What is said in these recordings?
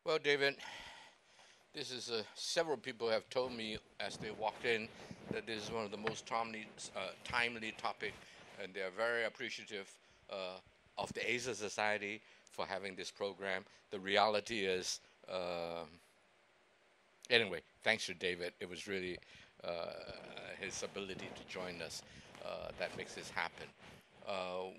Well, David, this is several people have told me as they walked in that this is one of the most timely topic, and they are very appreciative of the Asia Society for having this program. The reality is, anyway, thanks to David. It was really his ability to join us that makes this happen.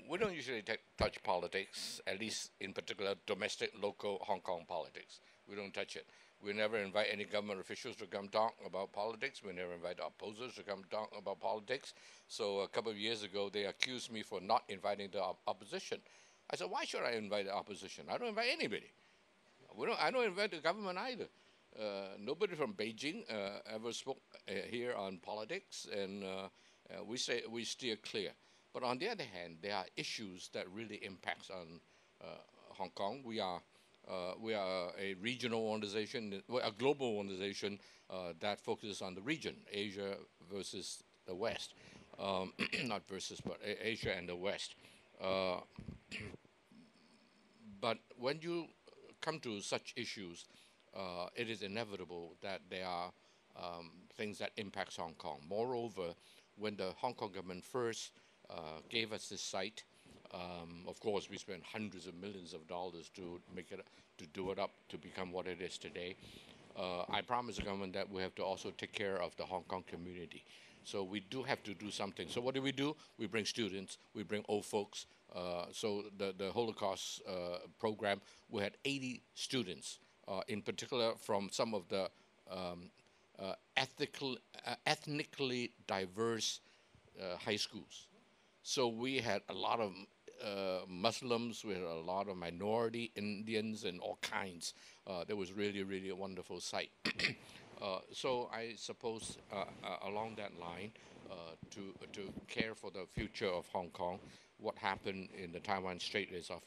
We don't usually touch politics, at least in particular domestic, local Hong Kong politics. We don't touch it. We never invite any government officials to come talk about politics. We never invite opposers to come talk about politics. So a couple of years ago, they accused me for not inviting the opposition. I said, why should I invite the opposition? I don't invite anybody. I don't invite the government either. Nobody from Beijing ever spoke here on politics, and we steer clear. But on the other hand, there are issues that really impacts on Hong Kong. We are a regional organization, a global organization that focuses on the region, Asia versus the West, not versus, but Asia and the West. But when you come to such issues, it is inevitable that there are things that impacts Hong Kong. Moreover, when the Hong Kong government first gave us this site, of course, we spent hundreds of millions of dollars to make it, to do it up to become what it is today. I promised the government that we have to also take care of the Hong Kong community. So we do have to do something. So what do? We bring students, we bring old folks. So the Holocaust program, we had 80 students, in particular from some of the ethnically diverse high schools. So we had a lot of Muslims, we had a lot of minority Indians and all kinds. That was really, really a wonderful sight. So I suppose along that line, to care for the future of Hong Kong, what happened in the Taiwan Strait is of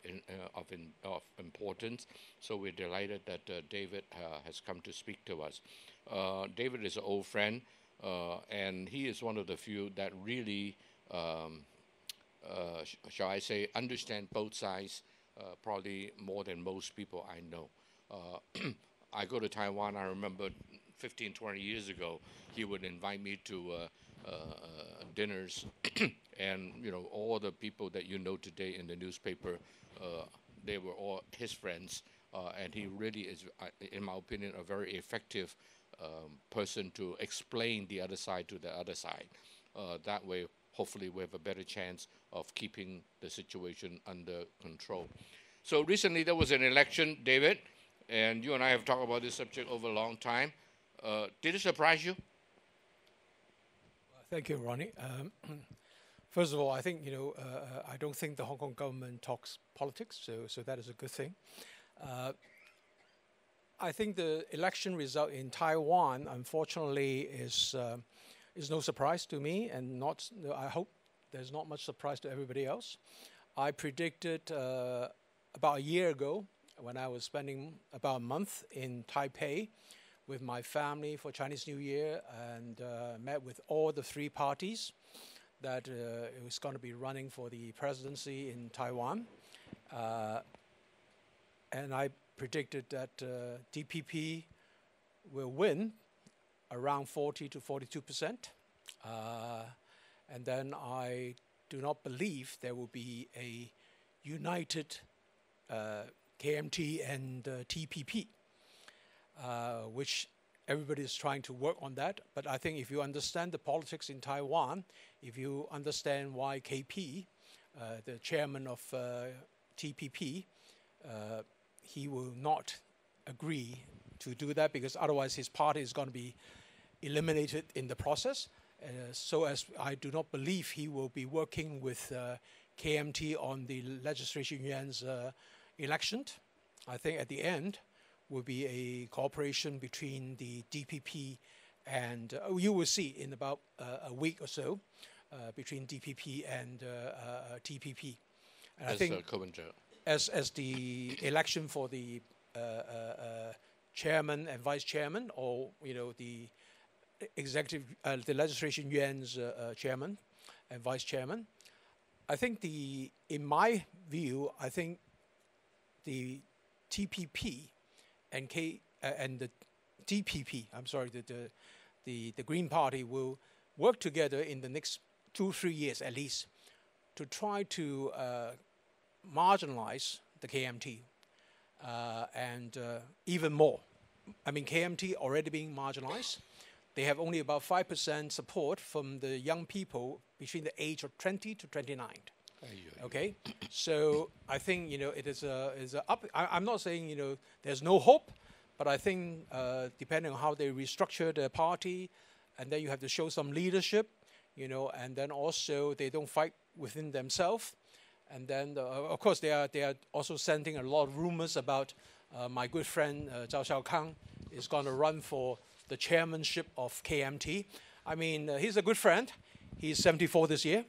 importance. So we're delighted that David has come to speak to us. David is an old friend, and he is one of the few that really shall I say, understand both sides probably more than most people I know. I go to Taiwan, I remember 15, 20 years ago, he would invite me to dinners, and you know, all the people that you know today in the newspaper, they were all his friends, and he really is, in my opinion, a very effective person to explain the other side to the other side. That way, hopefully we have a better chance of keeping the situation under control. So recently there was an election, David, and you and I have talked about this subject over a long time. Did it surprise you? Thank you, Ronnie. First of all, I think, I don't think the Hong Kong government talks politics, so that is a good thing. I think the election result in Taiwan, unfortunately, is no surprise to me, and I hope there's not much surprise to everybody else. I predicted about a year ago, when I was spending about a month in Taipei with my family for Chinese New Year, and met with all the three parties that it was going to be running for the presidency in Taiwan. And I predicted that DPP will win around 40 to 42%. And then I do not believe there will be a united KMT and TPP, which everybody is trying to work on that. But I think if you understand the politics in Taiwan, if you understand why KP, the chairman of TPP, he will not agree to do that, because otherwise his party is going to be eliminated in the process. So as I do not believe he will be working with KMT on the legislation yuan's election. I think at the end will be a cooperation between the DPP and you will see in about a week or so between DPP and TPP. And I think as the election for the chairman and vice chairman, or the executive, the legislation yuan's chairman and vice chairman, I think in my view, I think the TPP and the DPP, I'm sorry, the Green Party will work together in the next 2-3 years at least to try to marginalize the KMT and even more. I mean, KMT already being marginalized. They have only about 5% support from the young people between the age of 20 to 29. Okay, so I think it is a up. I'm not saying there's no hope, but I think depending on how they restructure the party, and then you have to show some leadership, and then also they don't fight within themselves, and then of course they are also sending a lot of rumors about my good friend Zhao Xiaokang is going to run for the chairmanship of KMT. I mean, he's a good friend. He's 74 this year.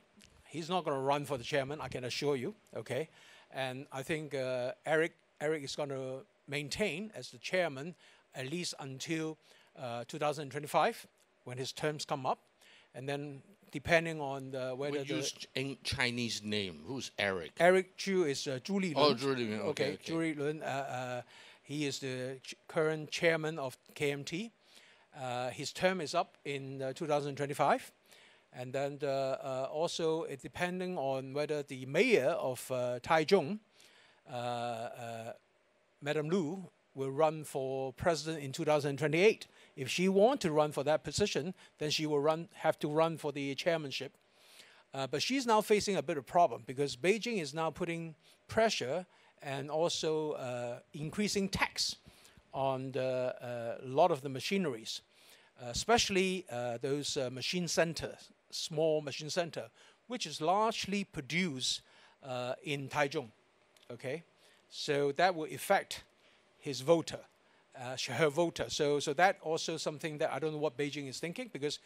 He's not going to run for the chairman, I can assure you, okay? And I think Eric is going to maintain as the chairman at least until 2025 when his terms come up. And then depending on whether we use Chinese name. Who's Eric? Eric Chu is Zhu Lilun. Oh, Zhu Lilun, okay. Zhu Lilun, he is the current chairman of KMT. His term is up in 2025. And then also, depending on whether the mayor of Taichung, Madam Lu, will run for president in 2028. If she wants to run for that position, then she will have to run for the chairmanship. But she's now facing a bit of problem because Beijing is now putting pressure and also increasing tax on a lot of the machineries, especially those machine centers. Small machine center, which is largely produced in Taichung, okay? So that will affect his voter, her voter. So that also something that I don't know what Beijing is thinking, because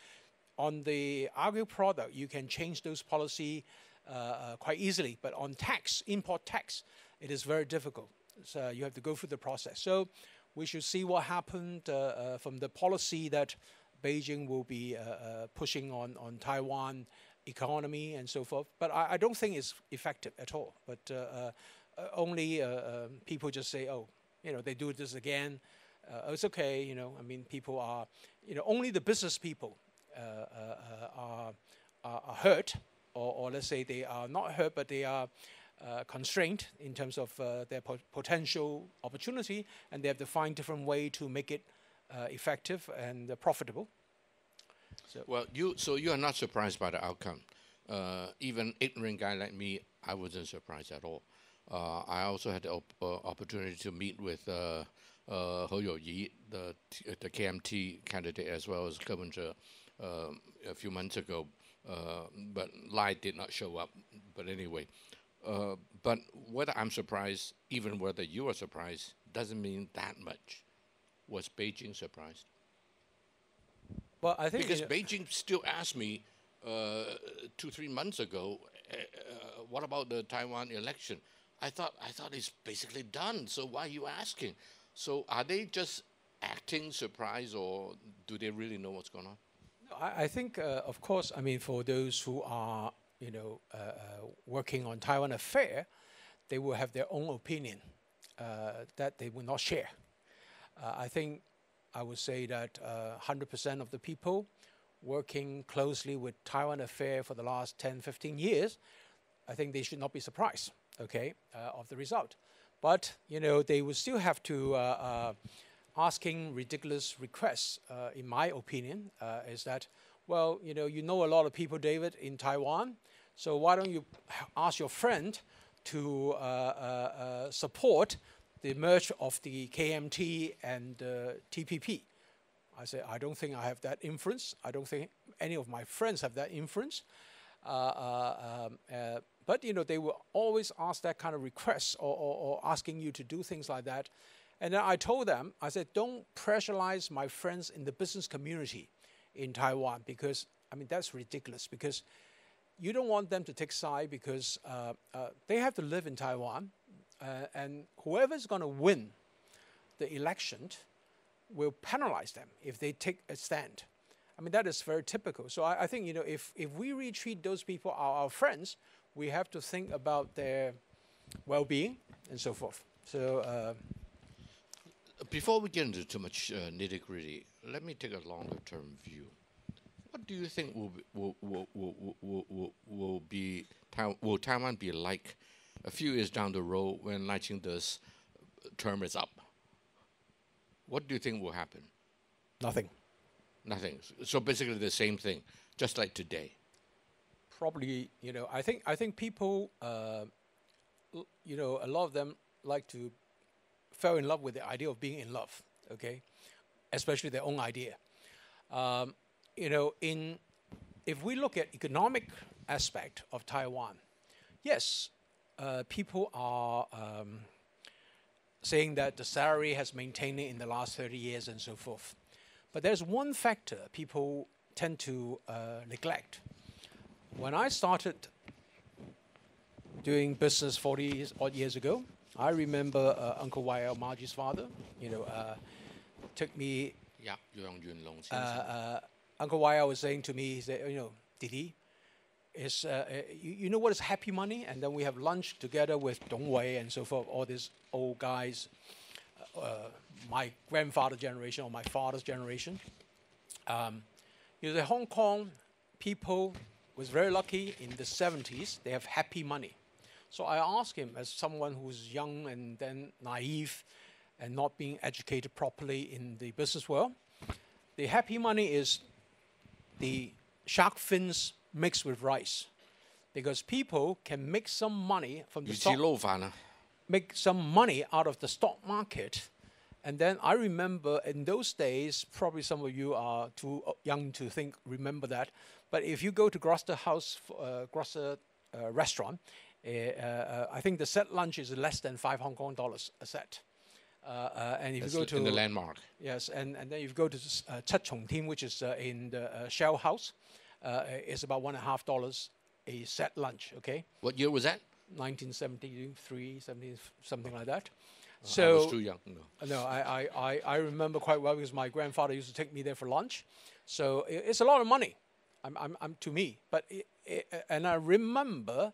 on the agri product, you can change those policy quite easily, but on tax, import tax, it is very difficult. So you have to go through the process. So we should see what happened from the policy that Beijing will be pushing on Taiwan economy and so forth. But I don't think it's effective at all. But only people just say, oh, they do this again. It's okay, I mean, people are, only the business people are hurt, or let's say they are not hurt, but they are constrained in terms of their potential opportunity, and they have to find different way to make it effective and profitable. So. Well, so you are not surprised by the outcome. Even ignorant guy like me, I wasn't surprised at all. I also had the opportunity to meet with He Youyi, the KMT candidate, as well as Kemenche a few months ago. But Lie did not show up. But anyway, but whether I'm surprised, even whether you are surprised, doesn't mean that much. Was Beijing surprised? Well, I think because Beijing still asked me 2-3 months ago, what about the Taiwan election? I thought it's basically done. So why are you asking? So are they just acting surprised, or do they really know what's going on? No, I think, of course, I mean, for those who are working on Taiwan affair, they will have their own opinion that they will not share. I think I would say that 100% of the people working closely with Taiwan affair for the last 10, 15 years, I think they should not be surprised, okay, of the result. But, they will still have to asking ridiculous requests, in my opinion, is that, well, you know a lot of people, David, in Taiwan, so why don't you ask your friend to support the merge of the KMT and TPP. I said, I don't think I have that influence. I don't think any of my friends have that influence. But, they will always ask that kind of requests or asking you to do things like that. And then I told them, I said, don't pressurize my friends in the business community in Taiwan, because, I mean, that's ridiculous, because you don't want them to take side, because they have to live in Taiwan. And whoever's going to win the election will penalize them if they take a stand. I mean, that is very typical. So I think, if we really treat those people our friends, we have to think about their well-being and so forth. So, Before we get into too much nitty-gritty, let me take a longer-term view. What do you think will Taiwan be like a few years down the road when Lie Ching-de's term is up? What do you think will happen? Nothing. Nothing. So basically the same thing, just like today. Probably, I think people, a lot of them like to fell in love with the idea of being in love, okay? Especially their own idea. If we look at economic aspect of Taiwan, yes, people are saying that the salary has maintained in the last 30 years and so forth. But there's one factor people tend to neglect. When I started doing business 40 odd years ago, I remember Uncle Y.L. Margie's father, took me. Yeah, Uncle Y.L. was saying to me, he said, Didi, is you know what is happy money? And then we have lunch together with Dong Wei and so forth, all these old guys, my grandfather's generation or my father's generation. The Hong Kong people was very lucky in the 70s. They have happy money. So I asked him, as someone who's young and then naive and not being educated properly in the business world, the happy money is the shark fins mixed with rice, because people can make some money from the stock, make some money out of the stock market. And then I remember in those days, probably some of you are too young to remember that, but if you go to Gloucester House, Gloucester restaurant, I think the set lunch is less than $5 Hong Kong a set. And if you go to in the landmark, yes, and then if you go to Chat Chong Tim, which is in the Shell House, it's about $1.50 a set lunch. Okay. What year was that? 1973, 70, something like that. I was too young. No, I remember quite well because my grandfather used to take me there for lunch. So it's a lot of money, I'm to me. But and I remember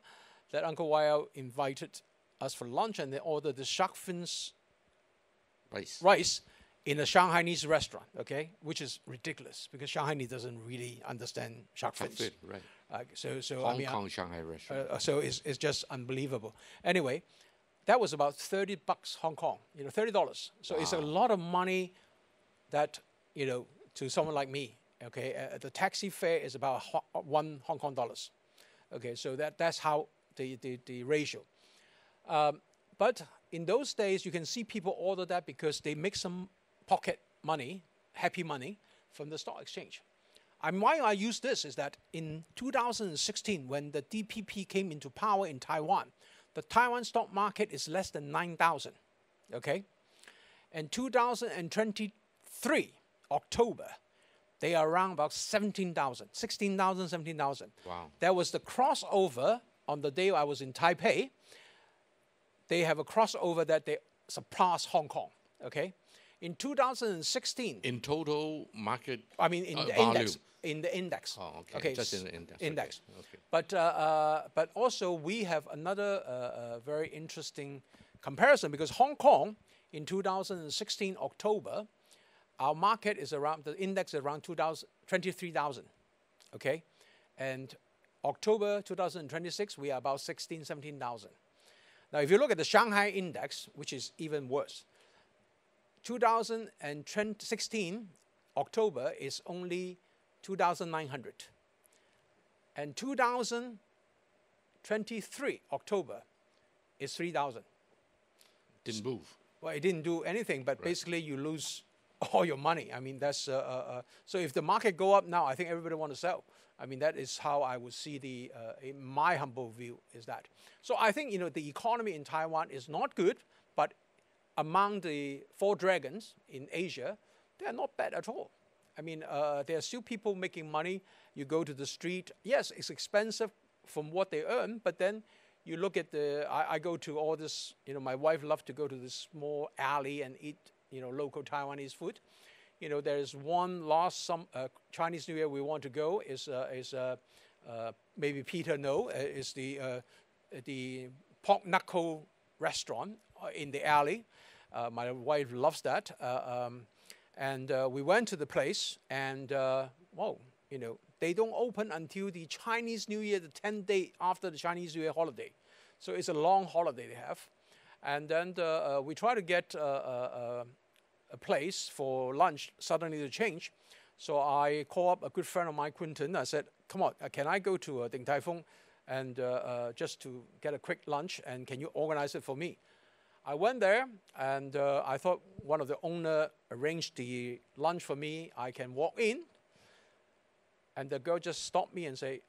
that Uncle Y.L. invited us for lunch, and they ordered the shark fins rice in a Shanghainese restaurant, okay, which is ridiculous because Shanghainese doesn't really understand shark fins. Right. So Hong Kong Shanghai restaurant. So it's just unbelievable. Anyway, that was about $30 Hong Kong, $30. So it's a lot of money that, to someone like me, okay, the taxi fare is about $1 Hong Kong. Okay, so that's how the ratio. But in those days, you can see people order that because they make some pocket money, happy money, from the stock exchange. And why I use this is that in 2016, when the DPP came into power in Taiwan, the Taiwan stock market is less than 9,000, okay? And 2023, October, they are around about 17,000, 16,000, 17,000. Wow. There was the crossover on the day I was in Taipei. They have a crossover that they surpass Hong Kong, okay? In 2016. In total market I mean, in the volume. index. In the index. Oh, okay. Just in the index. Index. Okay. But also we have another very interesting comparison because Hong Kong in 2016 October, our market is around, the index is around 23,000, okay? And October 2026, we are about 16,000, 17,000. Now, if you look at the Shanghai index, which is even worse, 2016 October is only 2,900. And 2023 October is 3,000. Didn't move. Well, it didn't do anything, but basically you lose all your money. I mean, that's so if the market go up now, I think everybody want to sell. I mean, that is how I would see the, in my humble view, is that. So I think, the economy in Taiwan is not good, but among the four dragons in Asia, they are not bad at all. I mean, there are still people making money. You go to the street. Yes, it's expensive from what they earn, but then you look at I go to all this, my wife loves to go to this small alley and eat, local Taiwanese food. There's one Chinese New Year we want to go is maybe Peter is the pork knuckle restaurant in the alley. My wife loves that. And we went to the place, and whoa, you know, they don't open until the Chinese New Year, the 10th day after the Chinese New Year holiday. So it's a long holiday they have. And then we try to get a place for lunch, suddenly to change. So I call up a good friend of mine, Quinton. I said, come on, can I go to Din Tai Fung and just to get a quick lunch, and can you organize it for me? I went there, and I thought one of the owner arranged the lunch for me. I can walk in, and the girl just stopped me and say,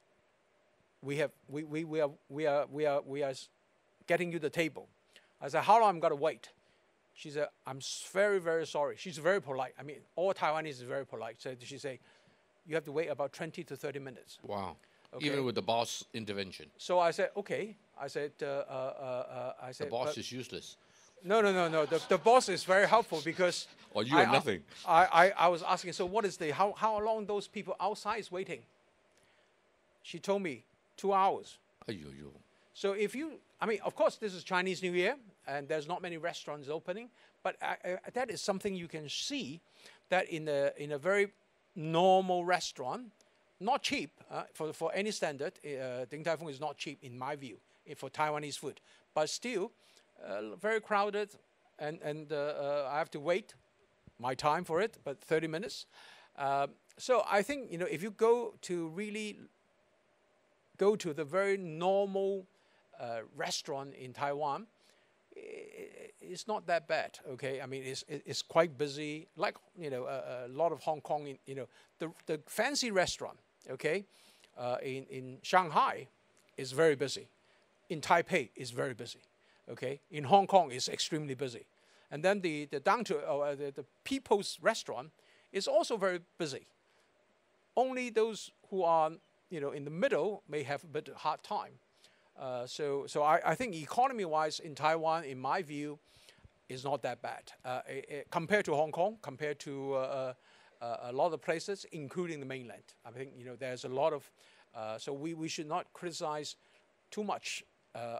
we are getting you the table. I said, how long I'm gonna wait? She said, I'm very, very sorry. She's very polite. I mean, all Taiwanese is very polite. So she said, you have to wait about 20 to 30 minutes. Wow. Okay. Even with the boss intervention. So I said, okay. I said, the boss is useless. No. The boss is very helpful because. Or you are nothing. I was asking, so what is how long those people outside is waiting? She told me 2 hours. Ayo. So if you, I mean, of course, this is Chinese New Year, and there's not many restaurants opening, but that is something you can see that in a very normal restaurant, not cheap for any standard. Din Tai Fung is not cheap in my view for Taiwanese food, but still very crowded, and I have to wait my time for it, but 30 minutes. So I think, you know, if you really go to the very normal restaurant in Taiwan, it's not that bad. Okay, I mean it's quite busy. Like, you know, a lot of Hong Kong. You know, the fancy restaurant. Okay, in Shanghai is very busy. In Taipei is very busy. Okay, in Hong Kong is extremely busy, and then the People's Restaurant is also very busy. Only those who are, you know, in the middle may have a bit hard time. So I think economy-wise in Taiwan, in my view, is not that bad compared to Hong Kong, compared to a lot of places, including the mainland. I think, you know, there's a lot of, so we should not criticize too much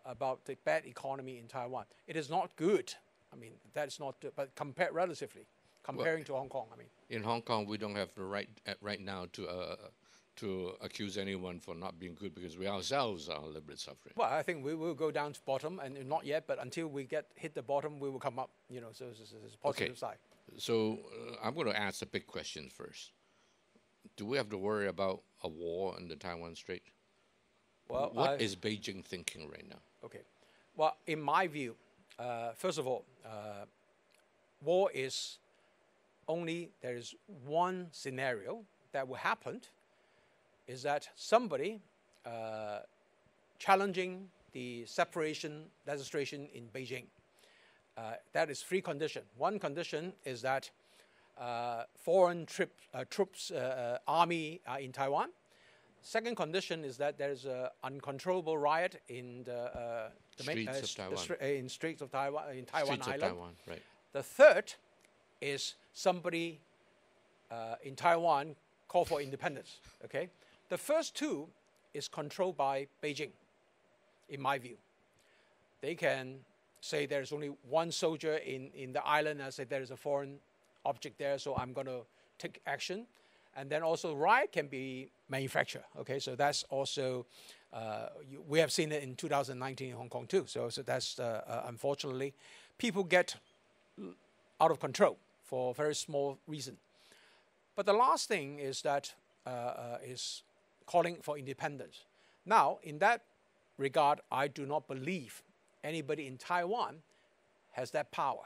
about the bad economy in Taiwan. It is not good. I mean, that's not, but comparing to Hong Kong, I mean. In Hong Kong, we don't have the right now to accuse anyone for not being good, because we ourselves are a little bit suffering. Well, I think we will go down to bottom, and not yet, but until we hit the bottom, we will come up. You know, so it's a positive side. So I'm going to ask the big question first. Do we have to worry about a war in the Taiwan Strait? Well, what is Beijing thinking right now? Okay. Well, in my view, first of all, war is only, there is one scenario that will happen, is that somebody challenging the separation legislation in Beijing. That is three conditions. One condition is that foreign troops, army are in Taiwan. Second condition is that there is an uncontrollable riot in the Straits of Taiwan, in Taiwan Island. Right. The third is somebody in Taiwan call for independence. Okay. The first two is controlled by Beijing, in my view. They can say there's only one soldier in the island, and say there is a foreign object there, so I'm going to take action. And then also riot can be manufactured. Okay, so that's also, we have seen it in 2019 in Hong Kong too. So that's, unfortunately, people get out of control for a very small reason. But the last thing is that is calling for independence. Now, in that regard, I do not believe anybody in Taiwan has that power,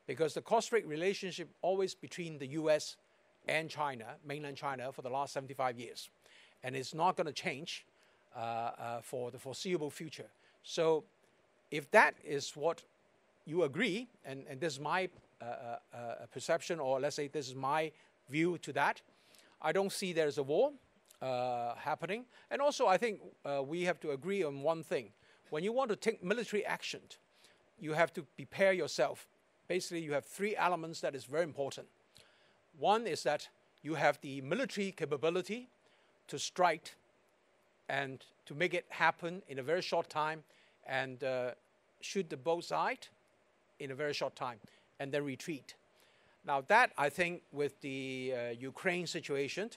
because the cross-strait relationship always between the U.S. and China, mainland China, for the last 75 years. And it's not going to change for the foreseeable future. So if that is what you agree, and this is my perception, or let's say this is my view to that, I don't see there's a war happening. And also, I think we have to agree on one thing. When you want to take military action, you have to prepare yourself. Basically, you have three elements that is very important. One is that you have the military capability to strike and to make it happen in a very short time and shoot the both sides in a very short time and then retreat. Now that, I think, with the Ukraine situation,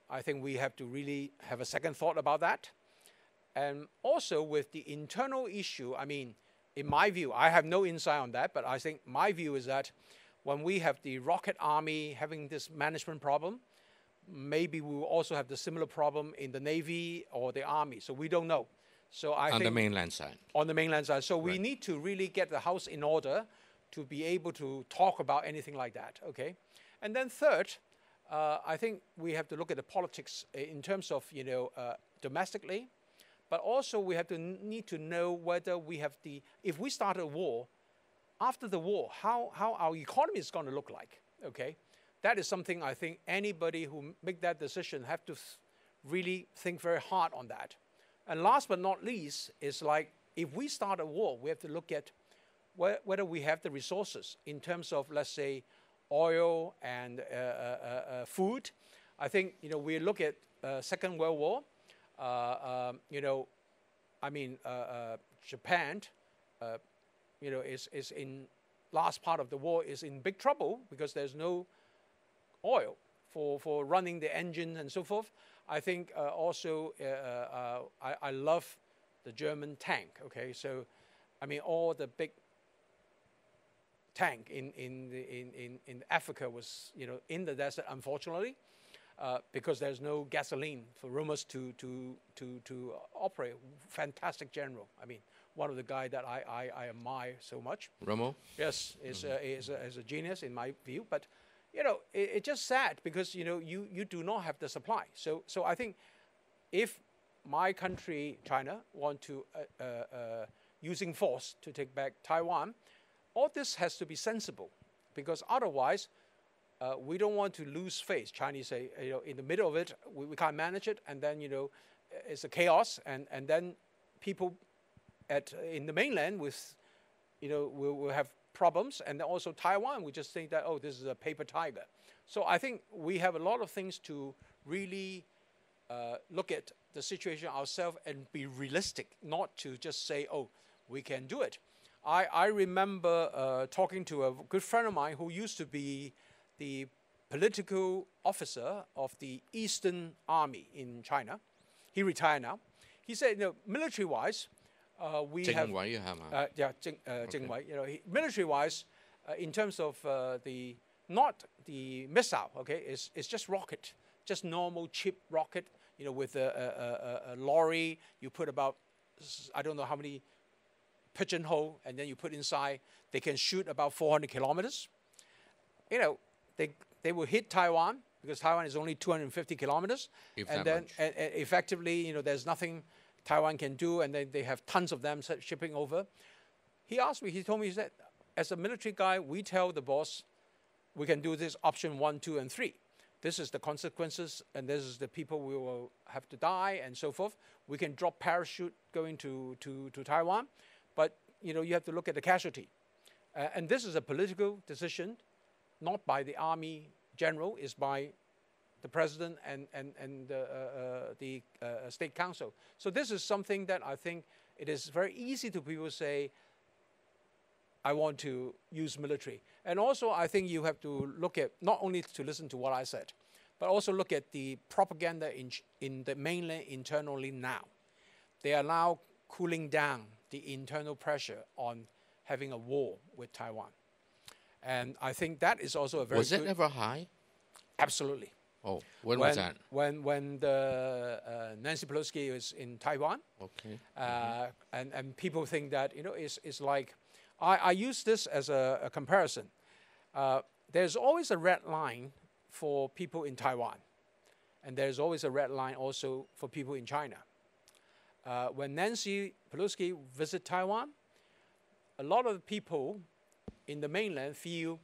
I think we have to really have a second thought about that. And also with the internal issue, I mean, in my view, I have no insight on that, but I think my view is that when we have the rocket army having this management problem, maybe we will also have the similar problem in the Navy or the Army. So we don't know. So I think on the mainland side. On the mainland side. So we need to really get the house in order to be able to talk about anything like that. Okay. And then third, I think we have to look at the politics in terms of, domestically, but also we have to need to know whether we have if we start a war, after the war, how our economy is going to look like. Okay. That is something I think anybody who make that decision have to really think very hard on that. And last but not least is like, if we start a war, we have to look at whether we have the resources in terms of, let's say, oil and food. I think, we look at Second World War, Japan, is in last part of the war is in big trouble because there's no oil for running the engine and so forth. I think also I love the German tank. Okay, so I mean all the big tank in Africa was in the desert, unfortunately, because there's no gasoline for rumors to operate. Fantastic general. I mean, one of the guys that I admire so much. Rommel? Yes, is a genius in my view. But it's just sad because you do not have the supply. So I think if my country, China, want to using force to take back Taiwan, all this has to be sensible, because otherwise we don't want to lose face. Chinese say, in the middle of it, we can't manage it, and then it's a chaos, and then people in the mainland will have problems, and also Taiwan, we just think that, oh, this is a paper tiger. So I think we have a lot of things to really look at the situation ourselves and be realistic, not to just say, oh, we can do it. I remember talking to a good friend of mine who used to be the political officer of the Eastern Army in China. He retired now. He said, military-wise, we have military-wise, in terms of not the missile, okay, it's just rocket, just normal cheap rocket, with a lorry. You put about, I don't know how many pigeonhole, and then you put inside. They can shoot about 400 kilometers. They will hit Taiwan because Taiwan is only 250 kilometers, and then effectively, there's nothing Taiwan can do, and then they have tons of them shipping over. He asked me, he told me, he said, as a military guy, we tell the boss, we can do this option 1, 2, and 3. This is the consequences, and this is the people we will have to die, and so forth. We can drop parachute going to Taiwan, but you have to look at the casualty. And this is a political decision, not by the army general, is by the president and the state council. So this is something that I think it is very easy to people say, I want to use military. And also I think you have to look at, not only to listen to what I said, but also look at the propaganda in the mainland internally now. They are now cooling down the internal pressure on having a war with Taiwan. And I think that is also a very Was it ever high? Absolutely. Oh, when was that? When the Nancy Pelosi was in Taiwan. Okay. And people think that, it's like, I use this as a comparison. There's always a red line for people in Taiwan. And there's always a red line also for people in China. When Nancy Pelosi visited Taiwan, a lot of the people in the mainland feel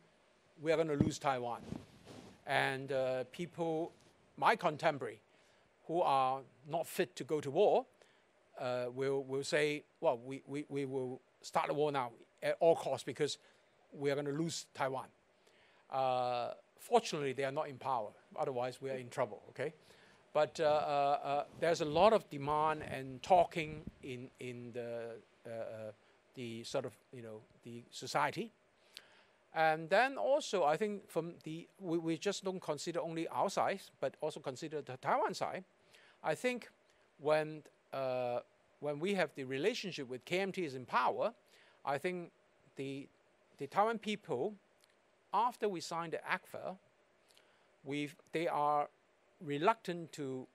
we are going to lose Taiwan. And people, my contemporary, who are not fit to go to war, will say, well, we will start the war now at all costs because we are going to lose Taiwan. Fortunately, they are not in power. Otherwise, we are in trouble, okay? But there's a lot of demand and talking in the sort of, the society. And then also, I think we just don't consider only our side, but also consider the Taiwan side. I think when we have the relationship with KMTs in power, I think the Taiwan people, after we signed the ACFA, they are reluctant to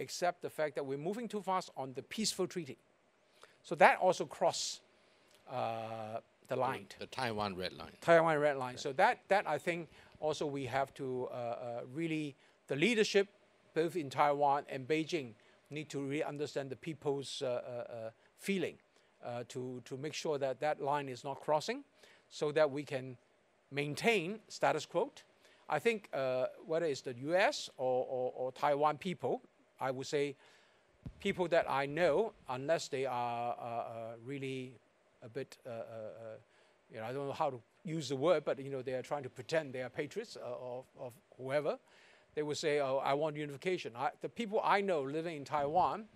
accept the fact that we're moving too fast on the peaceful treaty. So that also crossed the line. The Taiwan Red Line. Taiwan Red Line. So that I think also we have to really, the leadership both in Taiwan and Beijing need to really understand the people's feeling to make sure that that line is not crossing, so that we can maintain status quo. I think whether it's the U.S. or Taiwan people, I would say people that I know, unless they are really a bit, I don't know how to use the word, but they are trying to pretend they are patriots of whoever. They will say, "Oh, I want unification." The people I know living in Taiwan,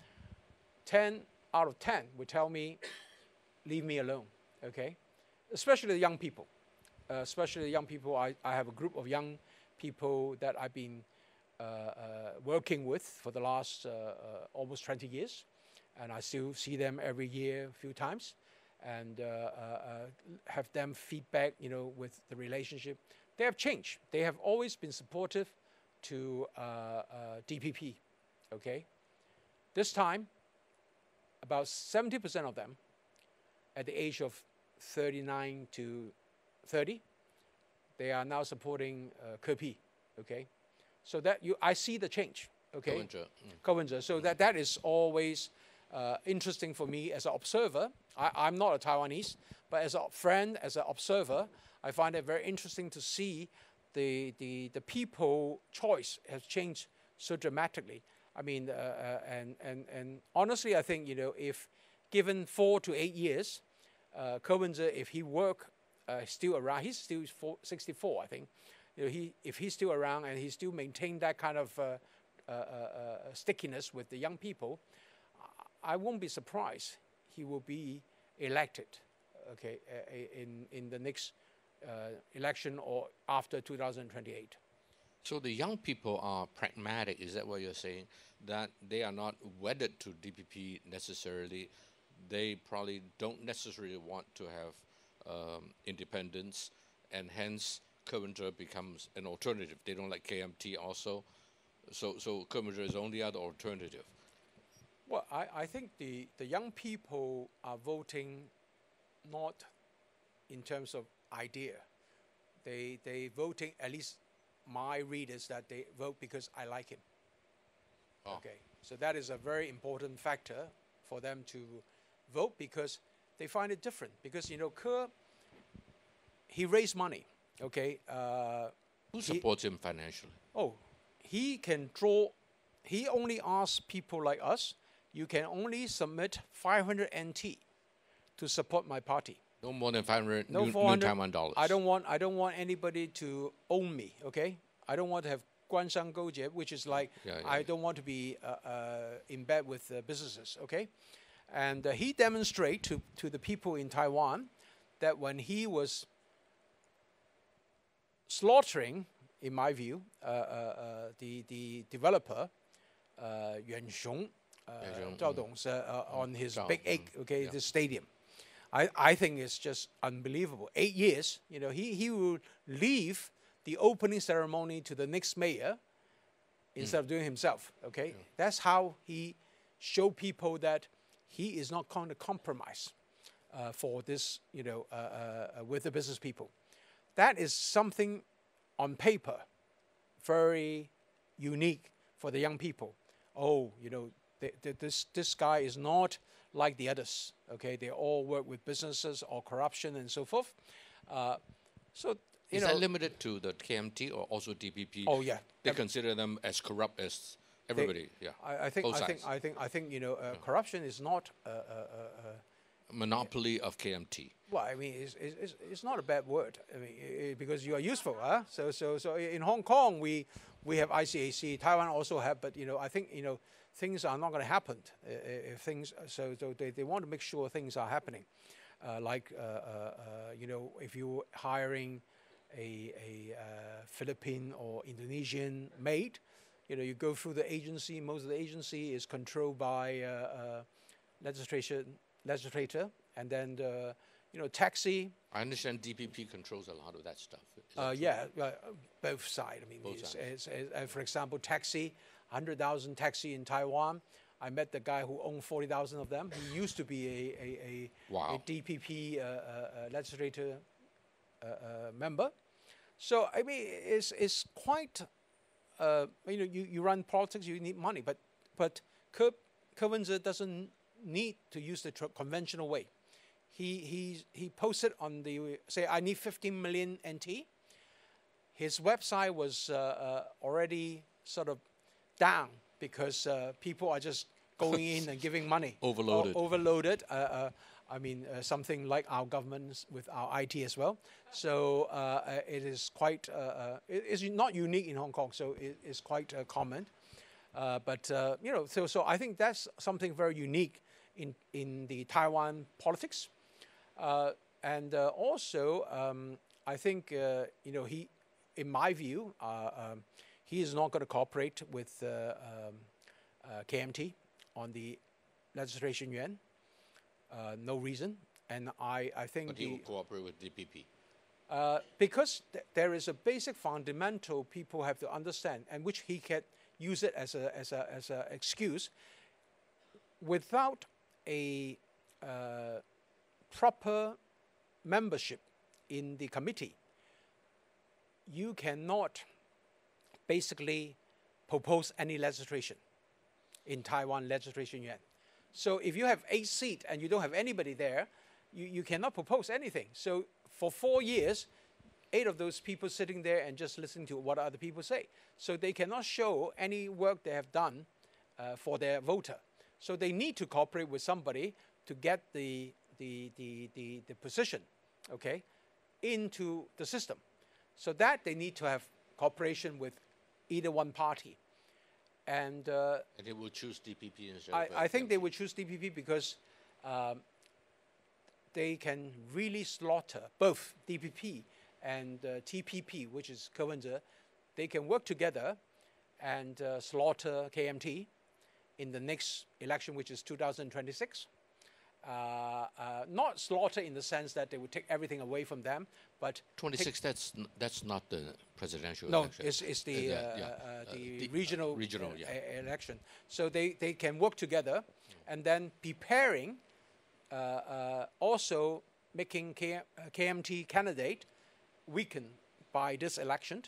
10 out of 10 would tell me, "Leave me alone." Okay, especially the young people. Especially the young people, I have a group of young people that I've been working with for the last almost 20 years, and I still see them every year a few times, and have them feedback, with the relationship. They have changed. They have always been supportive to DPP, okay? This time, about 70% of them, at the age of 39 to 30, they are now supporting KP, okay? So that I see the change, okay? Kowenja. So that is always interesting for me as an observer. I'm not a Taiwanese, but as a friend, as an observer, I find it very interesting to see the people choice has changed so dramatically. I mean, and honestly, I think, if given 4 to 8 years, Kowenja, if he work still around, he's still 64, I think. If he's still around and he still maintain that kind of stickiness with the young people, I won't be surprised he will be elected, okay, in the next election or after 2028. So the young people are pragmatic, is that what you're saying? That they are not wedded to DPP necessarily. They probably don't necessarily want to have independence, and hence Kowenja becomes an alternative. They don't like KMT also. So Kowenja is the only other alternative. Well, I think the young people are voting not in terms of idea. They voting, at least my read is that they vote because I like him. Oh. Okay, so that is a very important factor for them to vote, because they find it different. Because Ke, he raised money. Okay. Who supports him financially? Oh, he can draw. He only asks people like us, you can only submit 500 NT to support my party. No more than 500 no new Taiwan dollars. I don't want anybody to own me. Okay, I don't want to have guanshan goujie, which is like I don't want to be in bed with businesses. Okay, and he demonstrated to the people in Taiwan that when he was slaughtering, in my view, the developer Yuan Xiong, Zhao Dong's on his big egg, okay, the stadium. I think it's just unbelievable. 8 years, he will leave the opening ceremony to the next mayor instead of doing himself. Okay, that's how he showed people that he is not going to compromise for this, with the business people. That is something on paper very unique for the young people. Oh, this guy is not like the others. Okay, they all work with businesses or corruption and so forth. Is that limited to the KMT or also DPP? Oh yeah, they consider them as corrupt as everybody. I think corruption is not monopoly of KMT. Well, I mean, it's not a bad word. I mean, because you are useful, huh? So in Hong Kong we have ICAC. Taiwan also have, but I think things are not going to happen if things. So they want to make sure things are happening, if you're hiring Philippine or Indonesian made. You know, you go through the agency. Most of the agency is controlled by legislator, and then taxi. I understand DPP controls a lot of that stuff. Is that true? Yeah, both sides. I mean, Both sides. for example, taxi, 100,000 taxi in Taiwan. I met the guy who owned 40,000 of them. He used to be a Wow. DPP legislator member. So I mean, it's quite. You run politics. You need money, but Kerwenze doesn't need to use the conventional way. He posted on the say I need 15 million NT. His website was already sort of down because people are just going in and giving money. Overloaded. Overloaded. I mean, something like our government with our IT as well. So it is quite. It's not unique in Hong Kong, so it is quite common. So I think that's something very unique in the Taiwan politics. And also, I think he, in my view, he is not going to cooperate with KMT on the legislation yuan. No reason, and I think. But he will cooperate with DPP. Because there is a basic fundamental people have to understand, and which he can use it as a excuse. Without a proper membership in the committee, you cannot basically propose any legislation in Taiwan legislation yuan. So if you have 8 seats and you don't have anybody there, you cannot propose anything. So for 4 years, 8 of those people sitting there and just listening to what other people say. So they cannot show any work they have done for their voter. So they need to cooperate with somebody to get the position, okay, into the system. So that they need to have cooperation with either one party. And they will choose DPP instead I think they would choose DPP because they can really slaughter both DPP and TPP, which is Kerwenze. They can work together and slaughter KMT in the next election, which is 2026. Not slaughter in the sense that they would take everything away from them, but 26. That's not the presidential no, election. it's the regional yeah. election. So they can work together, and then preparing, also making KMT candidate weakened by this election,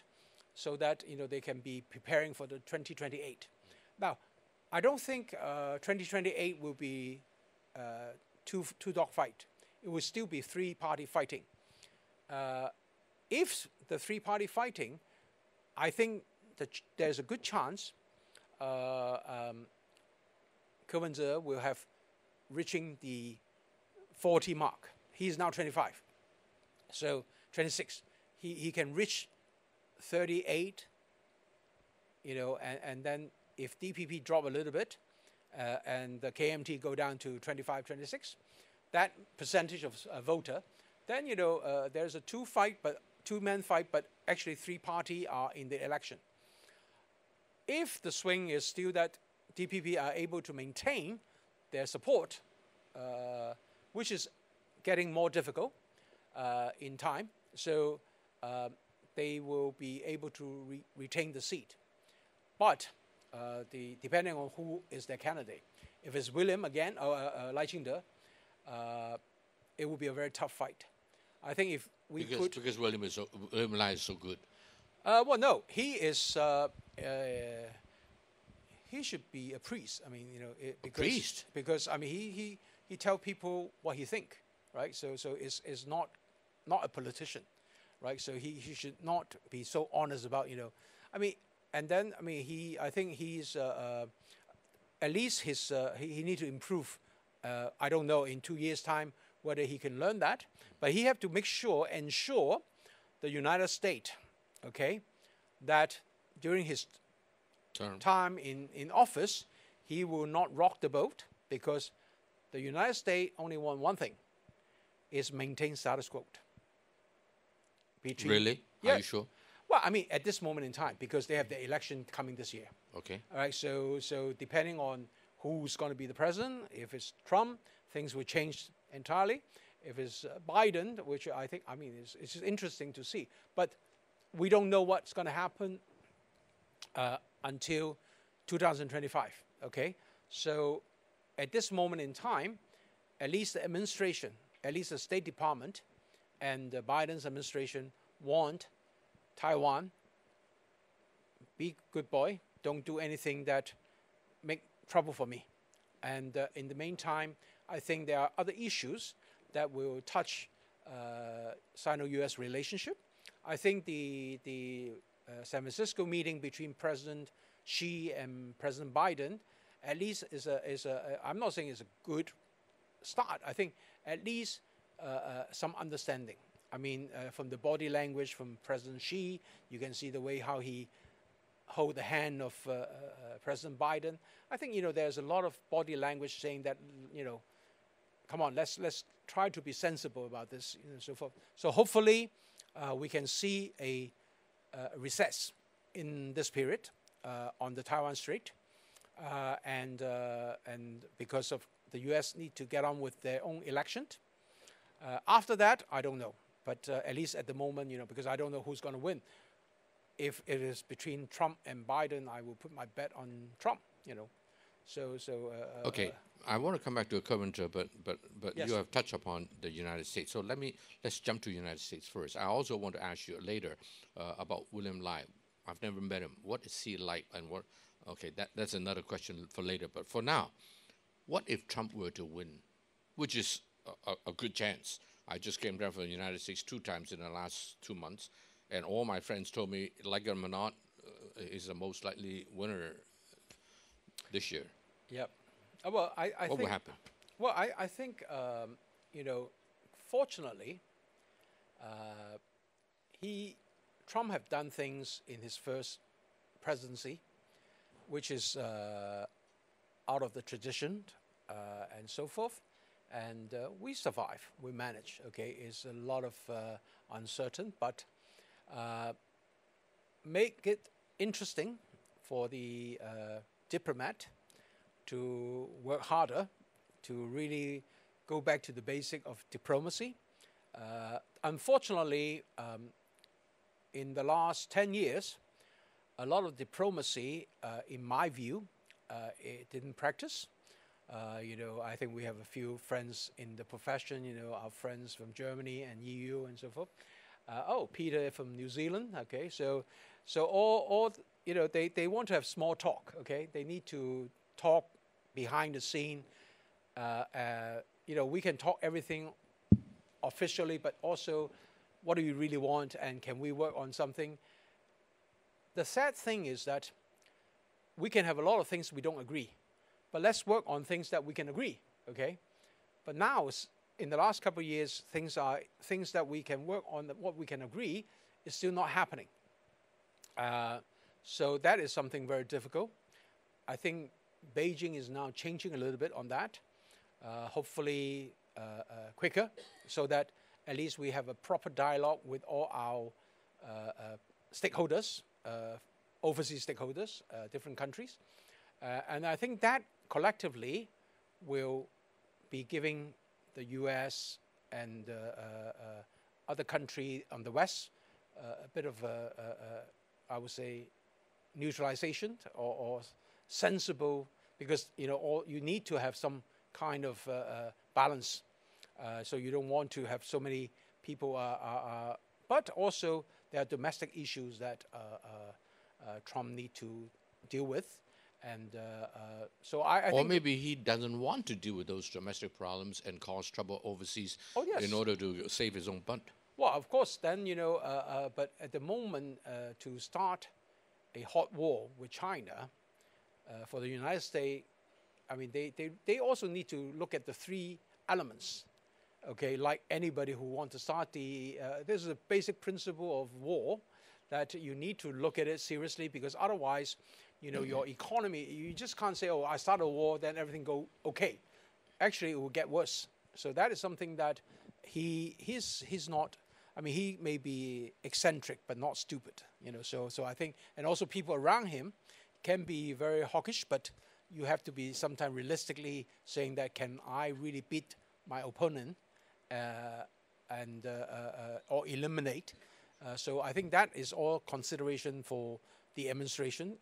so that they can be preparing for the 2028. Now, I don't think 2028 will be two dog fight. It will still be 3-party fighting. If the 3-party fighting, I think that there's a good chance Kerwenze will have reaching the 40 mark. He is now 25, so 26. He can reach 38. And then if DPP drop a little bit, and the KMT go down to 25, 26, that percentage of voter, then there's a two-man fight, but actually 3-party are in the election. If the swing is still that DPP are able to maintain their support, which is getting more difficult in time, so they will be able to retain the seat. But depending on who is their candidate. If it's William again, or Lie Ching-te, it will be a very tough fight. I think if we because William Lie is so good. Well, no, he is. He should be a priest. I mean, because, priest? Because I mean, he tell people what he think, right? So is not a politician, right? So he should not be so honest about I mean. And then, I mean, I think he's, at least he need to improve. I don't know in 2 years' time whether he can learn that, but he have to ensure the United States, okay, that during his time in office, he will not rock the boat, because the United States only want one thing, is maintain status quo. between. Really? Yeah. Are you sure? Well, I mean, at this moment in time, because they have the election coming this year. Okay. All right. So depending on who's going to be the president, if it's Trump, things will change entirely. If it's Biden, which I think, I mean, it's just interesting to see. But we don't know what's going to happen until 2025. Okay. So at this moment in time, at least the administration, at least the State Department, and Biden's administration want Taiwan, be good boy, don't do anything that make trouble for me. And in the meantime, I think there are other issues that will touch Sino-US relationship. I think the San Francisco meeting between President Xi and President Biden at least is I'm not saying it's a good start. I think at least some understanding. I mean, from the body language from President Xi, you can see the way how he hold the hand of President Biden. I think, there's a lot of body language saying that, come on, let's try to be sensible about this, and so forth. So hopefully we can see a recess in this period on the Taiwan Strait, and because of the U.S. need to get on with their own election. After that, I don't know. But at least at the moment, because I don't know who's going to win. If it is between Trump and Biden, I will put my bet on Trump. Okay, I want to come back to a current, but yes. You have touched upon the United States. So let's jump to the United States first. I also want to ask you later about William Lie. I've never met him. What is he like, and what? Okay, that's another question for later. But for now, what if Trump were to win, which is a good chance? I just came down from the United States 2 times in the last 2 months, and all my friends told me, like him or not, is the most likely winner this year. Yep. Well, I think, what will happen? Well, I think, fortunately, Trump have done things in his first presidency, which is out of the tradition and so forth. And we survive, we manage, okay? It's a lot of uncertain, but make it interesting for the diplomat to work harder, to really go back to the basic of diplomacy. Unfortunately, in the last 10 years, a lot of diplomacy, in my view, it didn't practice. I think we have a few friends in the profession, our friends from Germany and EU and so forth. Peter from New Zealand, okay. So all they want to have small talk, okay. They need to talk behind the scene. We can talk everything officially, but also what do you really want, and can we work on something? The sad thing is that we can have a lot of things we don't agree. But let's work on things that we can agree, okay? But now, in the last couple of years, things that we can work on, what we can agree, is still not happening. So that is something very difficult. I think Beijing is now changing a little bit on that, hopefully quicker, so that at least we have a proper dialogue with all our stakeholders, overseas stakeholders, different countries. And I think that collectively will be giving the U.S. and other country on the West a bit of, I would say, neutralization or sensible, because you need to have some kind of balance. So you don't want to have so many people, but also there are domestic issues that Trump need to deal with. And so I think... Or maybe he doesn't want to deal with those domestic problems and cause trouble overseas in order to save his own butt. Well, of course, then, but at the moment, to start a hot war with China, for the United States, I mean, they also need to look at the 3 elements, okay? Like anybody who wants to start this is a basic principle of war, that you need to look at it seriously, because otherwise, your economy, you just can't say, I started a war, then everything go okay. Actually, it will get worse. So that is something that he's not I mean, he may be eccentric, but not stupid, you know. So I think, and also people around him can be very hawkish, but you have to be sometimes realistically saying that, can I really beat my opponent or eliminate? So I think that is all consideration for the administration.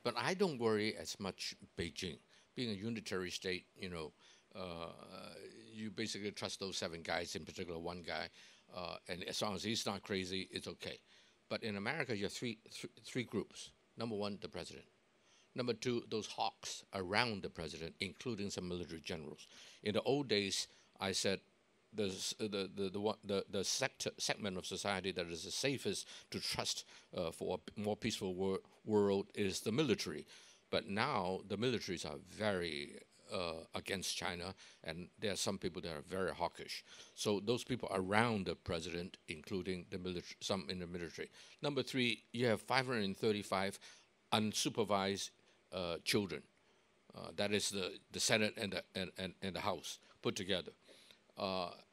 But I don't worry as much Beijing. Being a unitary state, you know, you basically trust those 7 guys, in particular one guy, and as long as he's not crazy, it's okay. But in America, you have three groups. Number 1, the president. Number 2, those hawks around the president, including some military generals. In the old days, I said the segment of society that is the safest to trust for a more peaceful world is the military. But now the militaries are very against China, and there are some people that are very hawkish. So those people around the president, including the military, some in the military. Number 3, you have 535 unsupervised children. That is the Senate and the House put together.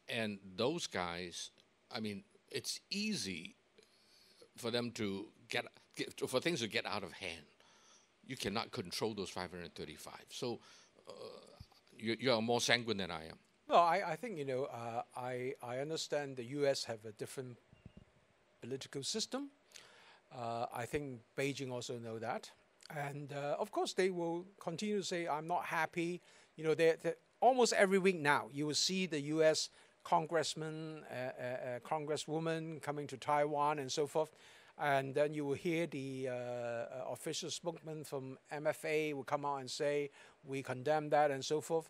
And those guys, I mean, it's easy for them to for things to get out of hand. You cannot control those 535. So you are more sanguine than I am. Well, I think, you know, I understand the U.S. have a different political system. I think Beijing also know that. And of course, they will continue to say, I'm not happy. You know, they're almost every week now, you will see the U.S. congressman, congresswoman coming to Taiwan and so forth. And then you will hear the official spokesman from MFA will come out and say, we condemn that and so forth.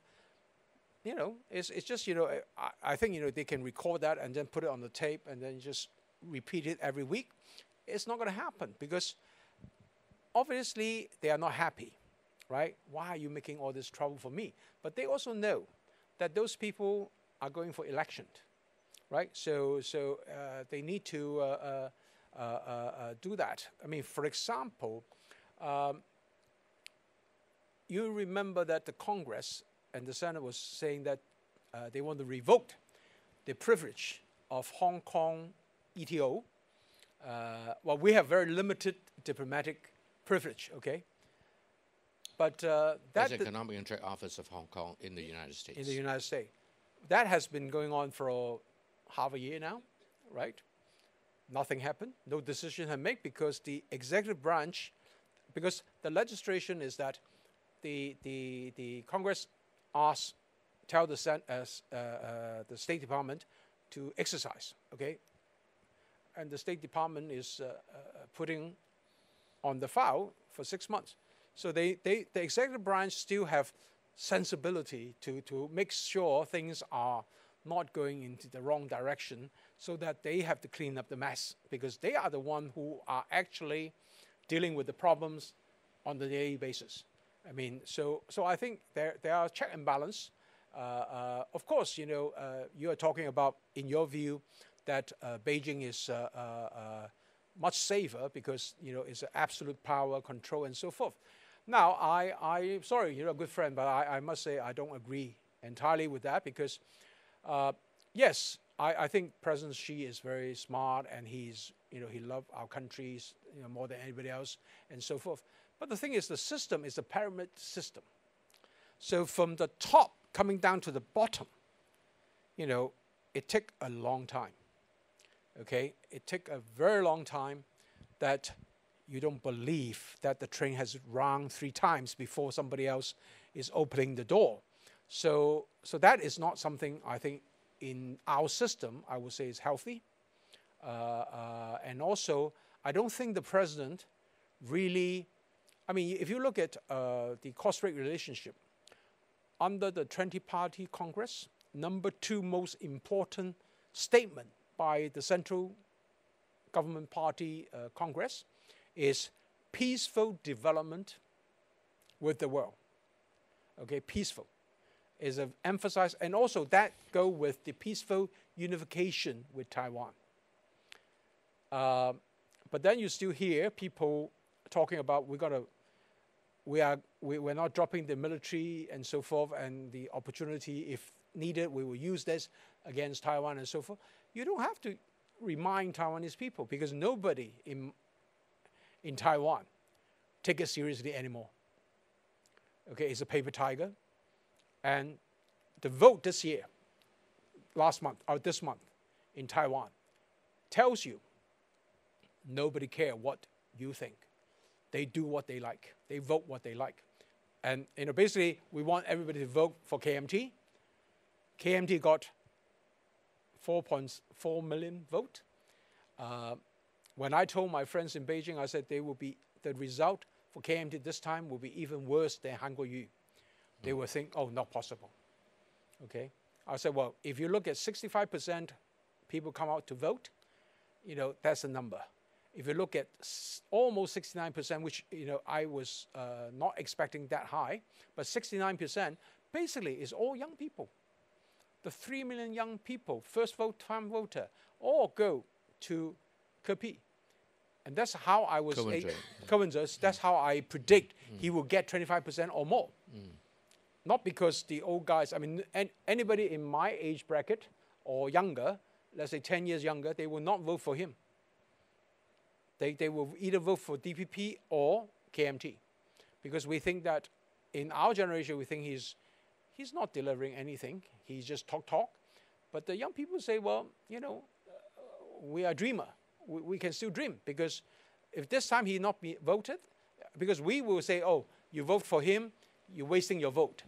You know, it's just, you know, I think, you know, they can record that and then put it on the tape and then just repeat it every week. It's not going to happen because obviously they are not happy, right? Why are you making all this trouble for me? But they also know that those people are going for election, right? So they need to do that. I mean, for example, you remember that the Congress and the Senate was saying that they want to revoke the privilege of Hong Kong ETO. Well, we have very limited diplomatic privilege, okay? But that's the Economic and Trade Office of Hong Kong in the United States. In the United States. That has been going on for half a year now, right? Nothing happened. No decision had made because the executive branch, because the legislation is that the Congress tell the State Department to exercise, okay? And the State Department is putting on the file for 6 months. So the executive branch still have sensibility to make sure things are not going into the wrong direction so that they have to clean up the mess because they are the one who are actually dealing with the problems on the daily basis. I mean, so I think there are check and balance. Of course, you know, you are talking about, in your view, that Beijing is much safer because, you know, it's an absolute power control and so forth. Now, I'm sorry, you're a good friend, but I must say I don't agree entirely with that because, yes, I think President Xi is very smart and he's, you know, he loves our countries, you know, more than anybody else and so forth. But the thing is, the system is a pyramid system. So from the top coming down to the bottom, you know, it takes a long time. Okay, it takes a very long time that you don't believe that the train has run 3 times before somebody else is opening the door. So that is not something I think in our system I would say is healthy. And also, I don't think the president really, I mean, if you look at the cost rate relationship, under the 20-party Congress, number 2 most important statement by the central government party Congress is peaceful development with the world. Okay, peaceful is emphasized, and also that go with the peaceful unification with Taiwan. But then you still hear people talking about we're not dropping the military and so forth, and the opportunity, if needed, we will use this against Taiwan and so forth. you don't have to remind Taiwanese people because nobody in Taiwan take it seriously anymore. Okay, it's a paper tiger. And the vote this year, last month, or this month in Taiwan, tells you nobody cares what you think. They do what they like. They vote what they like. And basically, we want everybody to vote for KMT. KMT got 4.4 million vote. When I told my friends in Beijing, I said the result for KMT this time will be even worse than Hanguoyu. They will think, oh, not possible. Okay. I said, well, if you look at 65% people come out to vote, that's the number. If you look at almost 69%, which I was not expecting that high, but 69% basically is all young people. The 3 million young people, first time voter, all go to KP. And that's how I was that's how I predict he will get 25% or more. Not because the old guys, anybody in my age bracket or younger, let's say 10 years younger, they will not vote for him. They will either vote for DPP or KMT. Because we think that in our generation, we think he's not delivering anything. He's just talk. But the young people say, well, we are dreamer. We can still dream. Because if this time he not be voted, because we will say, oh, you vote for him, you're wasting your vote.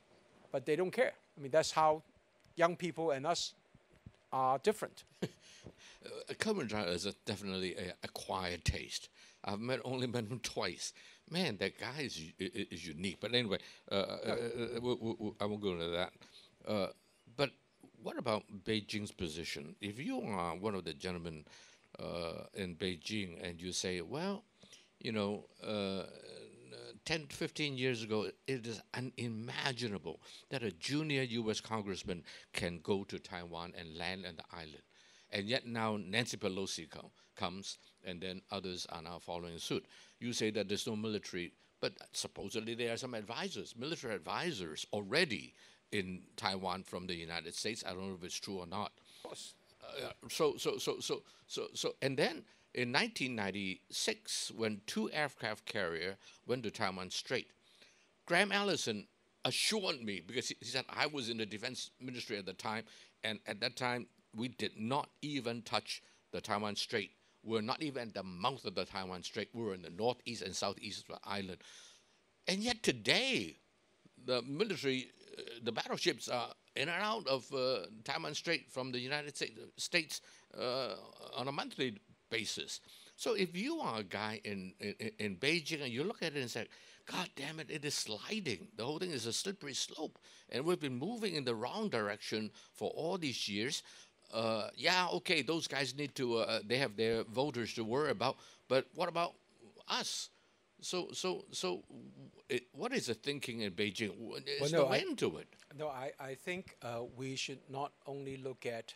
But they don't care. That's how young people and us are different. Kelvin Zhang is definitely a quiet taste. I've only met him twice. Man, that guy is unique. But anyway, I won't go into that. But what about Beijing's position? If you are one of the gentlemen in Beijing and you say, well, 10, 15 years ago, it is unimaginable that a junior U.S. congressman can go to Taiwan and land on the island. And yet now Nancy Pelosi comes, and then others are now following suit. You say that there's no military, but supposedly there are some military advisors already in Taiwan from the United States. I don't know if it's true or not. Of course. And then in 1996, when 2 aircraft carriers went to Taiwan Strait, Graham Allison assured me, because he said I was in the defense ministry at the time, and at that time we did not even touch the Taiwan Strait. We're not even at the mouth of the Taiwan Strait. We were in the northeast and southeast of the island. And yet today, the military, the battleships are in and out of Taiwan Strait from the United States on a monthly basis. So if you are a guy in Beijing and you look at it and say, God damn it, it is sliding. The whole thing is a slippery slope. And we've been moving in the wrong direction for all these years. Yeah, okay, those guys need to, they have their voters to worry about. But what about us? So what is the thinking in Beijing? Is no end to it? No, I think we should not only look at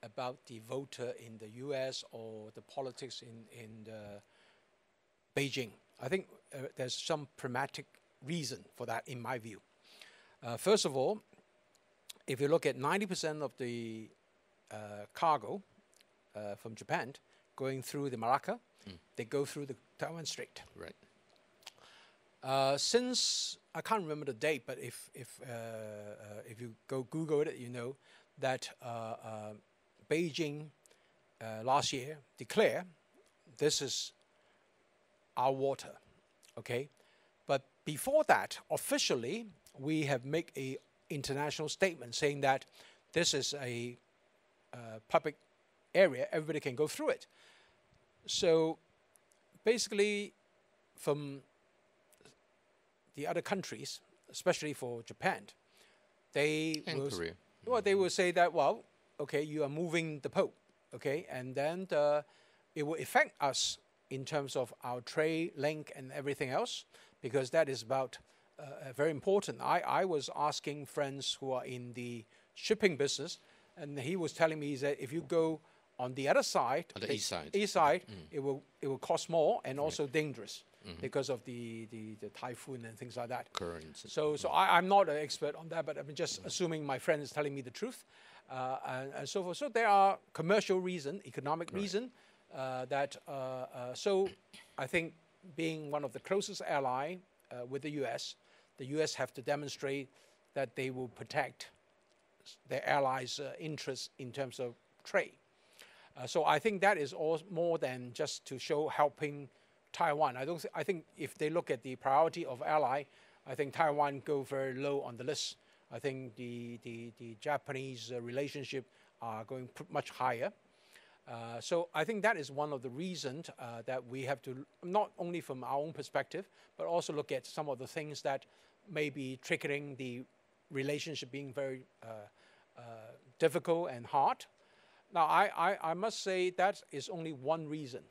about the voter in the U.S. or the politics in Beijing. I think there's some pragmatic reason for that, in my view. First of all, if you look at 90% of the cargo from Japan going through the Malacca, they go through the Taiwan Strait. Right. Since I can't remember the date, but if you go Google it, you know that Beijing last year declared this is our water, okay? But before that, officially, we have made a international statement saying that this is a public area, everybody can go through it. So basically, from the other countries, especially for Japan, they will say that, well, okay, you are moving the Pope, okay, and then it will affect us in terms of our trade link and everything else, because that is about very important. I was asking friends who are in the shipping business, and he was telling me that if you go on the other side, On the east side. it will cost more and also dangerous because of the typhoon and things like that. Currents. So I'm not an expert on that, but I'm just assuming my friend is telling me the truth, and so forth. So there are commercial reason, economic reason that. So I think being one of the closest ally with the U.S. have to demonstrate that they will protect their allies' interests in terms of trade. So I think that is all more than just to show helping Taiwan. I think if they look at the priority of ally, I think Taiwan go very low on the list. I think the Japanese relationship are going much higher. So I think that is one of the reasons that we have to, not only from our own perspective, but also look at some of the things that may be triggering the relationship being very difficult and hard. Now, I must say that is only one reason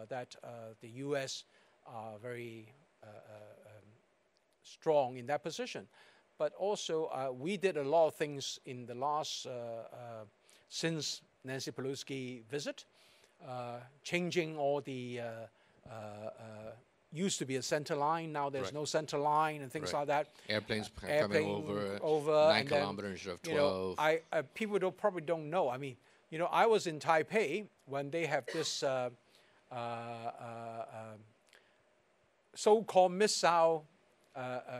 that the U.S. are very strong in that position. But also, we did a lot of things in the last, since Nancy Pelosi visit, changing all the, used to be a center line, now there's no center line and things like that. Airplanes coming over 9 kilometers of 12. People probably don't know. I mean, I was in Taipei when they have this so-called missile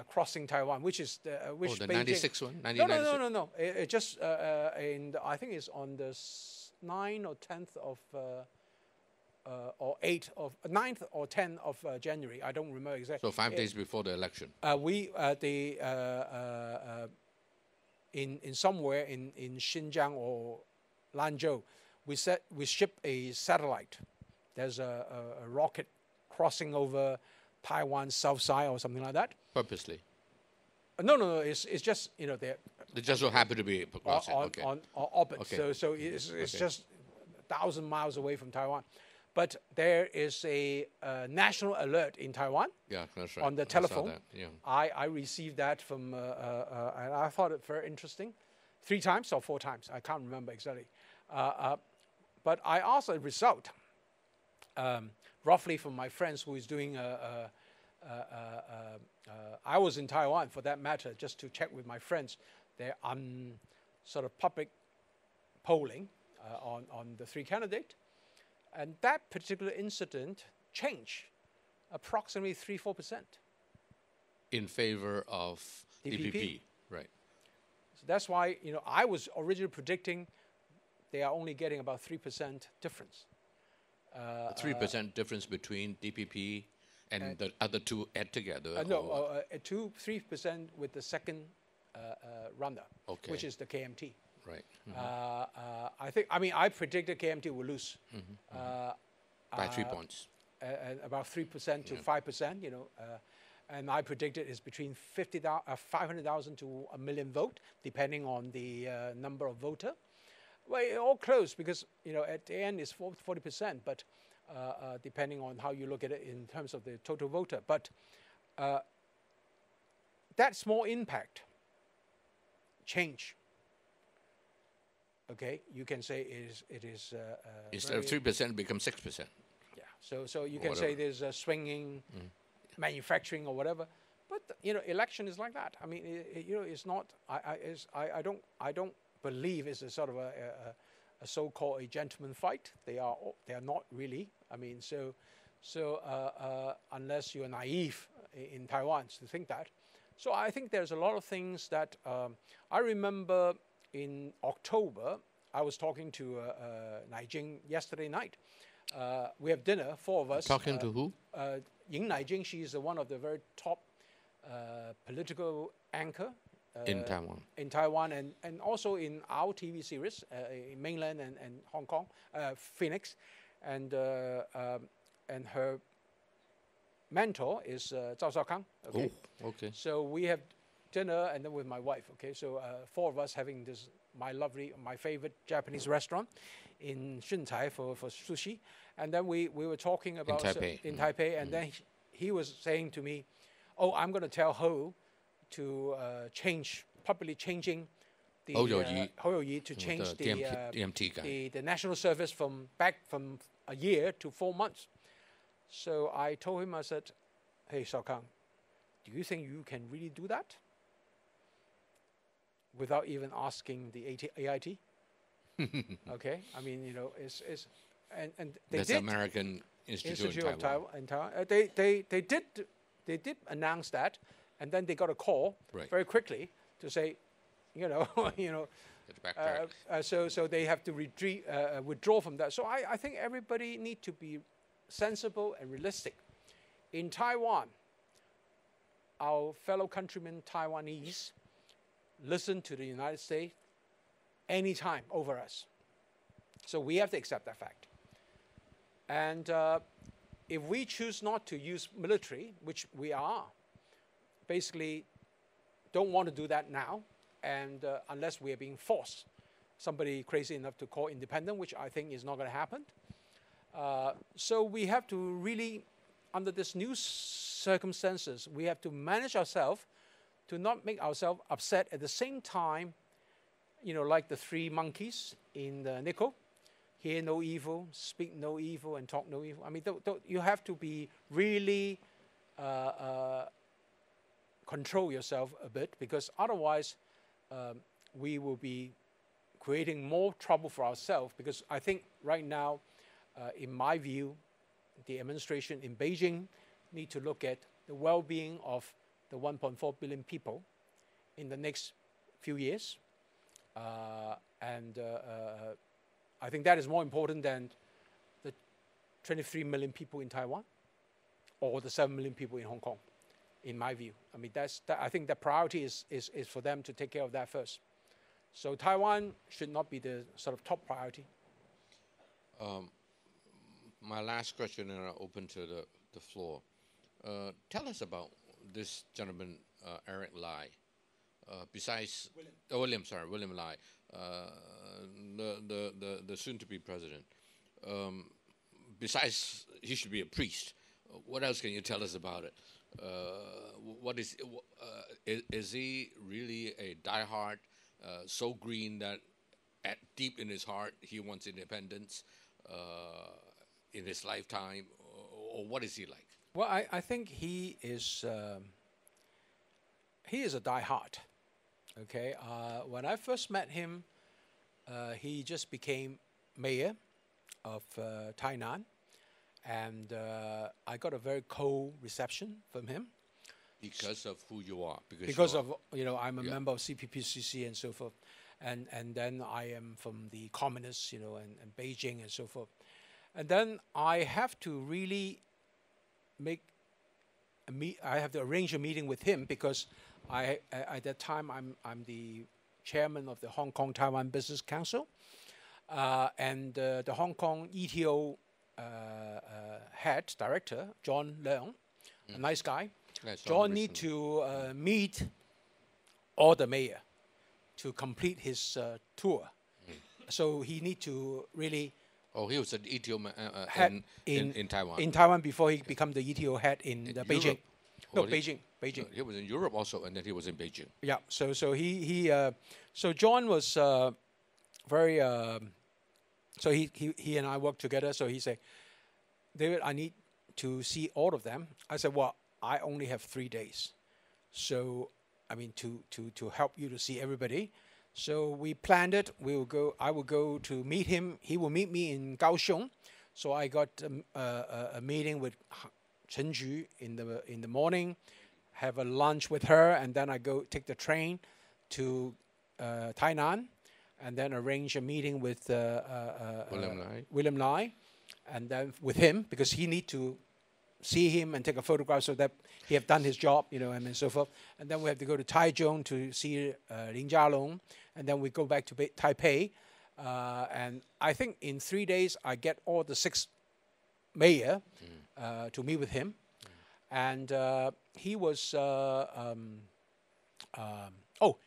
crossing Taiwan, which is the the 96 one? No. It just I think it's on the 9th or 10th of or 9th or 10th of January. I don't remember exactly. So 5 days before the election. In somewhere in Xinjiang or Lanzhou, we shipped a satellite. There's a rocket crossing over Taiwan's south side or something like that. Purposely? No. It's just they just so happen to be crossing. on orbit. Okay. So it's just 1,000 miles away from Taiwan. But there is a national alert in Taiwan. Yeah, that's right. On the telephone. I saw that, yeah. I received that from, and I thought it very interesting. 3 times or 4 times, I can't remember exactly. But I asked a result, roughly from my friends who is doing I was in Taiwan for that matter, just to check with my friends. They're sort of public polling on the 3 candidates. And that particular incident changed approximately 3-4%. In favor of DPP, right. So that's why, I was originally predicting they are only getting about 3% difference. 3% difference between DPP and the other 2 add together? 3% with the second runner, which is the KMT. Right. I predicted KMT will lose. By 3 points. About 3% to 5%, and I predicted it's between 500,000 to 1 million vote, depending on the number of voter. Well, it all close because, at the end it's 40%, but depending on how you look at it in terms of the total voter. But that small impact change. Okay, you can say it is. Instead of 3%, become 6%. Yeah, so you can say there's a swinging manufacturing or whatever, but election is like that. I mean, it's not. I don't believe it's a sort of a so-called a gentleman fight. They are not really. I mean, so unless you are naive in Taiwan to think that. So I think there's a lot of things that I remember. In October, I was talking to Naijing yesterday night. We have dinner, 4 of us. Talking to who? Ying Naijing. She's one of the very top political anchor in Taiwan. In Taiwan and also in our TV series in mainland and Hong Kong, Phoenix, and her mentor is Zhao Shaokang. Okay. Oh, okay. So we have dinner and then with my wife. Okay, so 4 of us having this my favorite Japanese restaurant in Xuncai for sushi, and then we were talking about in Taipei, and then he was saying to me, "Oh, I'm going to tell Ho to publicly changing Hou Yi to change the TMT guy. the national service from a year to 4 months. So I told him, I said, hey, Shao Kang, do you think you can really do that without even asking the AIT? Okay, I mean, you know, and they That's did. American Institute of Taiwan. Taiwan. They did announce that, and then they got a call very quickly to say, you know, so they have to withdraw from that. So I think everybody need to be sensible and realistic. In Taiwan, our fellow countrymen Taiwanese listen to the United States anytime over us. So we have to accept that fact. And if we choose not to use military, which we are, basically don't want to do that now, and unless we are being forced, somebody crazy enough to call independent, which I think is not going to happen. So we have to really, under this new circumstances, we have to manage ourselves to not make ourselves upset at the same time, you know, like the three monkeys in the Nico. Hear no evil, speak no evil, and talk no evil. I mean, you have to be really control yourself a bit, because otherwise we will be creating more trouble for ourselves. Because I think right now, in my view, the administration in Beijing need to look at the well-being of the 1.4 billion people in the next few years. I think that is more important than the 23 million people in Taiwan or the 7 million people in Hong Kong, in my view. I mean, I think the priority is for them to take care of that first. So Taiwan should not be the sort of top priority. My last question, and I'll open to the floor. Tell us about this gentleman, Eric Lie. Besides William Lie, the soon-to-be president. Besides, he should be a priest. What else can you tell us about it? What is he really a diehard, so green that deep in his heart he wants independence in his lifetime, or what is he like? Well, I think he is a diehard. Okay, when I first met him, he just became mayor of Tainan, and I got a very cold reception from him. Because of who you are. Because of, you know, I'm a member of CPPCC and so forth, and then I am from the communists, you know, and Beijing and so forth. And then I have to really I have to arrange a meeting with him, because at that time I'm the chairman of the Hong Kong Taiwan Business Council, and the Hong Kong ETO head director, John Leung, a nice guy. John need to meet all the mayor to complete his tour. So he need to really. Oh, he was an ETO head in Taiwan. In Taiwan before he became the ETO head in Beijing. No, Beijing. He was in Europe also, and then he was in Beijing. Yeah. So John was very. So he and I worked together. So he said, David, I need to see all of them. I said, well, I only have 3 days. So, I mean, to help you to see everybody. So we planned it. I will go to meet him. He will meet me in Kaohsiung. So I got a meeting with Chen Ju in the morning, have a lunch with her, and then I go take the train to Tainan, and then arrange a meeting with William Lie, and then with him, because he need to see him and take a photograph so that he have done his job, you know, and so forth. And then we have to go to Taichung to see Lin Jialong, and then we go back to Taipei. And I think in 3 days I get all the 6 mayor to meet with him. And he was,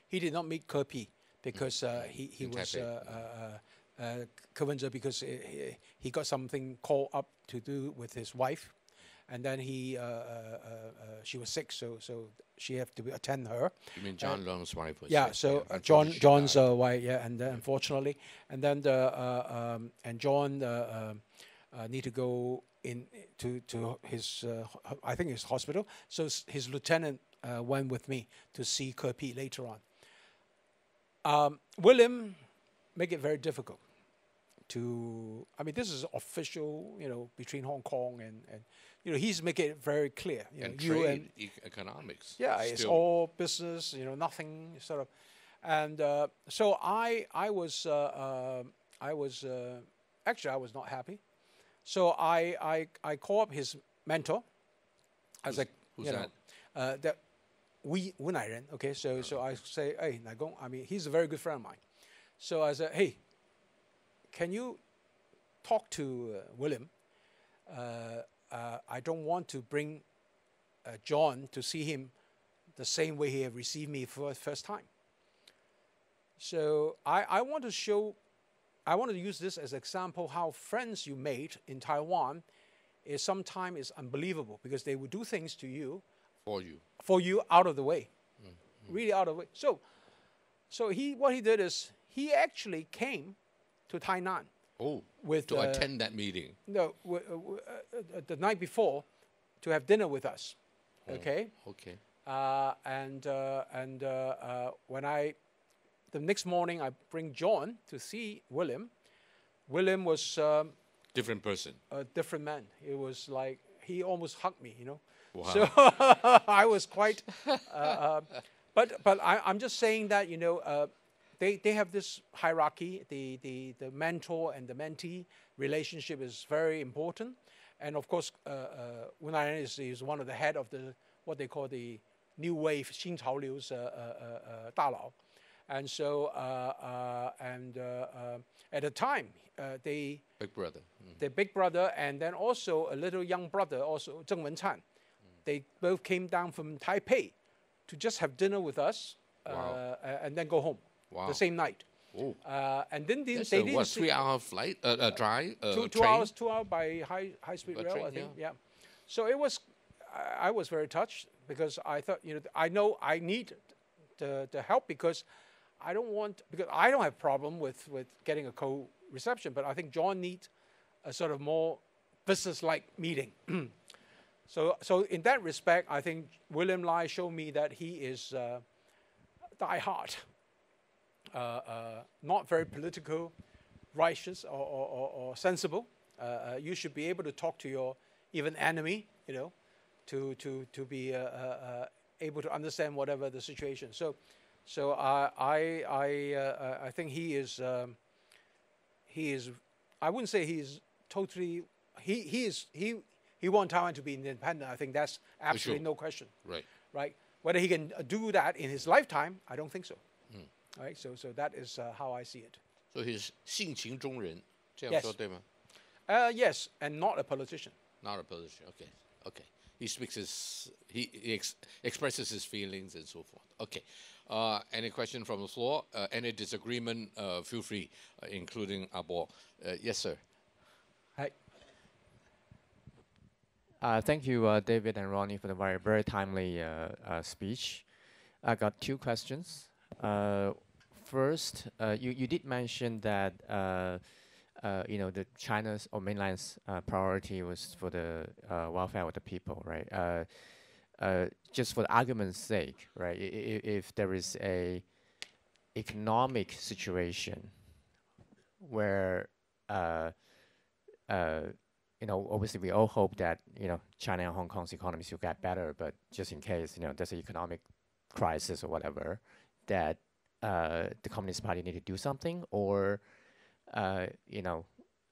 he did not meet Kerpi because he was because he got something called up to do with his wife. and then she was sick, so she had to attend her. You mean John Leung's wife was Yeah, sick, so yeah, John's wife, yeah, and unfortunately, and then and John need to go in to his I think his hospital. So his lieutenant went with me to see Kerpy later on. William make it very difficult to. I mean, this is official, between Hong Kong and he's making it very clear. And trade, economics. Yeah, it's all business. Nothing sort of, and so I was actually I was not happy. So I call up his mentor. I was like, who's that? That Wen Nai. Okay, so I say, hey, Nai Gong. I mean, he's a very good friend of mine. So I said, hey, can you talk to William? I don't want to bring John to see him the same way he had received me for the first time. So I want to use this as an example how friends you made in Taiwan is sometimes unbelievable because they would do things to you for you out of the way, really out of the way. So what he did is he actually came to Tainan. Oh, to attend that meeting. No, the night before, to have dinner with us. Okay. Okay. When the next morning I bring John to see William. William was different person. A different man. It was like he almost hugged me. Wow. So I was quite. But I'm just saying that they have this hierarchy. The mentor and the mentee relationship is very important, and of course, Wen Nai is one of the head of what they call the new wave 新潮流 大佬, and so at the time they big brother, the big brother, and then also a little young brother, also Zheng Wenchan. They both came down from Taipei to just have dinner with us, and then go home. Wow. The same night. Oh. And then they That's didn't what, see 3 hour flight, drive, two train? 2 hours by high speed rail, train, I think. Yeah. So it was, I was very touched because I thought, I know I need the help because I don't have problem with getting a co-reception, but I think John needs a sort of more business-like meeting. So in that respect, I think William Lie showed me that he is die-hard. Not very political, righteous, or sensible. You should be able to talk to your even enemy, to be able to understand whatever the situation. So I think he is. I wouldn't say he is totally. He wants Taiwan to be independent. I think that's absolutely no question. Right. Whether he can do that in his lifetime, I don't think so. Right, so that is how I see it. So he's 性情中人，这样说对吗？ Yes, and not a politician. Not a politician. Okay. He speaks he expresses his feelings and so forth. Okay. Any question from the floor? Any disagreement? Feel free, including Abo. Yes, sir. Hi. Thank you, David and Ronnie, for the very timely speech. I got 2 questions. First, you did mention that the China's or mainland's priority was for the welfare of the people, right? Just for the argument's sake, right? If there is a economic situation where obviously we all hope that China and Hong Kong's economies will get better, but just in case there's an economic crisis or whatever, that the Communist Party need to do something, or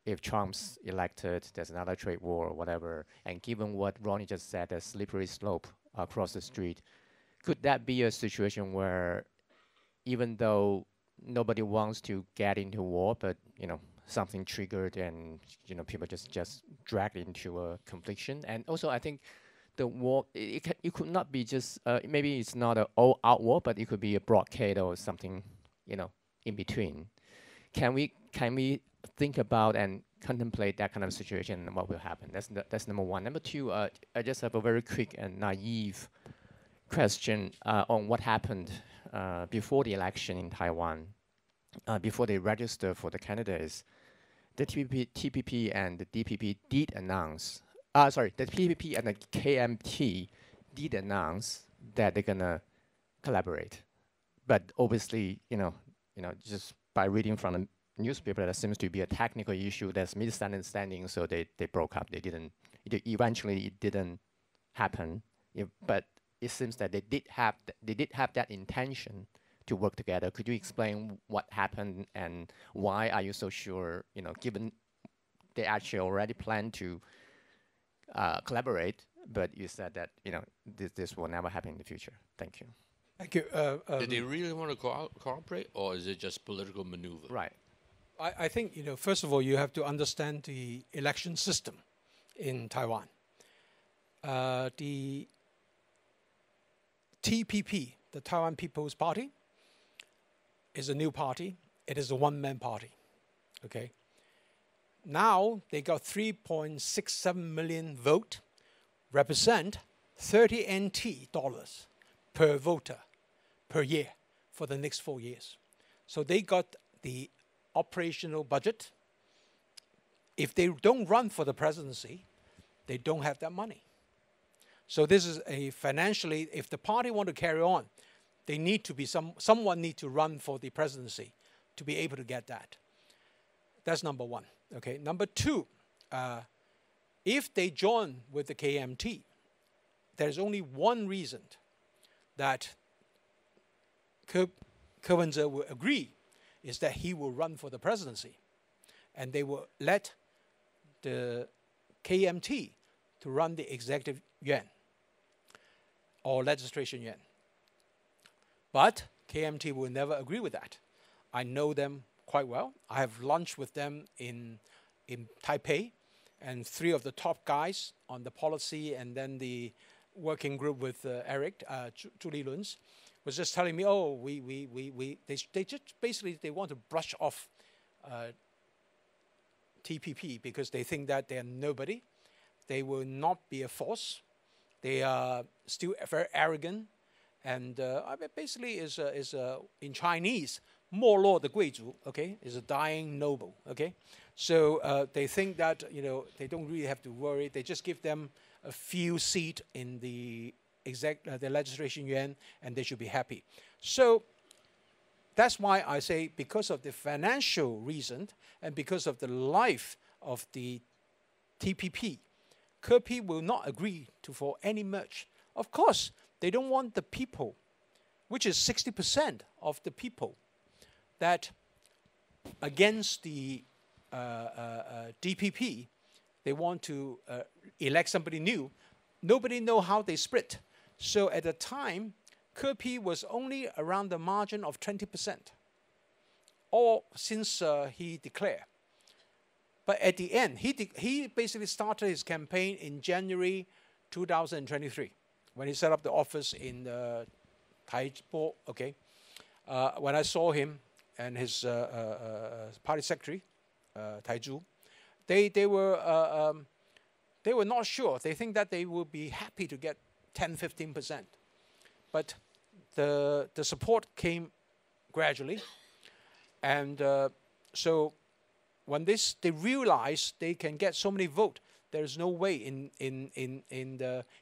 if Trump's elected, there's another trade war or whatever, and given what Ronnie just said, a slippery slope across the street, could that be a situation where even though nobody wants to get into war, but something triggered and people just dragged into a confliction? And also I think the war, it could not be just, maybe it's not an all-out war, but it could be a blockade or something, in between. Can we think about and contemplate that kind of situation and what will happen? That's number one. Number two, I just have a very quick and naive question on what happened before the election in Taiwan, before they register for the candidates. The TPP and the DPP did announce, the TPP and the KMT did announce that they're gonna collaborate. But obviously, just by reading from the newspaper, there seems to be a technical issue. There's misunderstanding, so they broke up. Eventually it didn't happen. But it seems that they did have that intention to work together. Could you explain what happened and why are you so sure, given they actually already planned to collaborate, but you said that, this will never happen in the future? Thank you. Thank you. Did they really want to cooperate, or is it just political maneuver? Right. I think, first of all, you have to understand the election system in Taiwan. The TPP, the Taiwan People's Party, is a new party. It is a one-man party, okay? Now they got 3.67 million vote, represent 30 NT dollars per voter per year for the next 4 years. So they got the operational budget. If they don't run for the presidency, they don't have that money. So this is a financially, if the party want to carry on, they need to be someone need to run for the presidency to be able to get that. That's number one. Okay. Number two, if they join with the KMT, there's only one reason that Wen-je will agree, is that he will run for the presidency, and they will let the KMT to run the executive yuan or legislation yuan. But KMT will never agree with that. I know them quite well. I have lunch with them in Taipei, and 3 of the top guys on the policy and then the working group with Eric, Zhu Lilun's, was just telling me, oh, they just basically they want to brush off TPP because they think that they are nobody. They will not be a force. They are still very arrogant, and basically is in Chinese, 没落的贵族, okay, is a dying noble, okay. So they think that they don't really have to worry. They just give them a few seats in the legislation yuan, and they should be happy. So that's why I say, because of the financial reason and because of the life of the TPP, KP will not agree for any merge. Of course, they don't want the people, which is 60% of the people, that against the DPP, they want to elect somebody new. Nobody know how they split. So at the time, KP was only around the margin of 20%, or since he declared. But at the end, he basically started his campaign in January 2023, when he set up the office in Taipo, okay. When I saw him and his party secretary, Taizhu, they were not sure. They think that they would be happy to get 10-15%. But the support came gradually. And so when they realize they can get so many votes, there is no way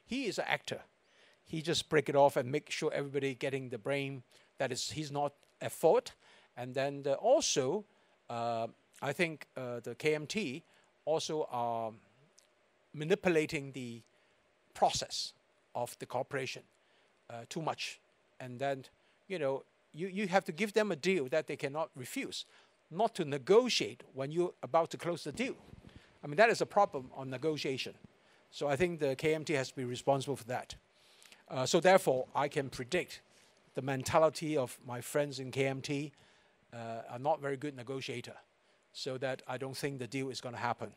he is an actor. He just break it off and make sure everybody getting the blame that he's not at fault. And then also, I think the KMT also are manipulating the process of the cooperation too much. And then, you have to give them a deal that they cannot refuse, not to negotiate when you're about to close the deal. I mean, that is a problem on negotiation. So I think the KMT has to be responsible for that. So therefore, I can predict the mentality of my friends in KMT are not very good negotiator. So that I don't think the deal is going to happen.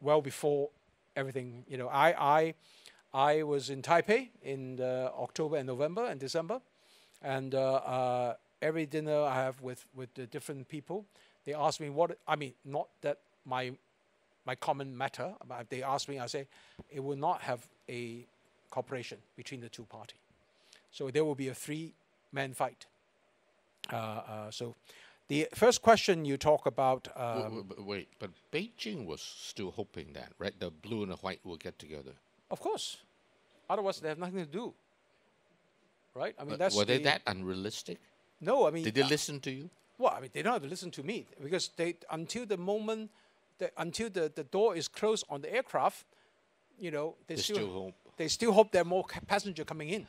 Well before everything, I was in Taipei in October and November and December, and every dinner I have with the different people, They ask me what, I mean, not that my comment matter, but they ask me, I say, it will not have a cooperation between the two parties. So there will be a three-man fight. So the first question you talk about... wait, but Beijing was still hoping that, right? The blue and the white will get together. Of course. Otherwise, they have nothing to do. Right? I mean, But that's were they that unrealistic? No, I mean... Did they listen to you? Well, I mean, they don't have to listen to me because until the moment, until the door is closed on the aircraft, you know, they still hope there are more passenger coming in,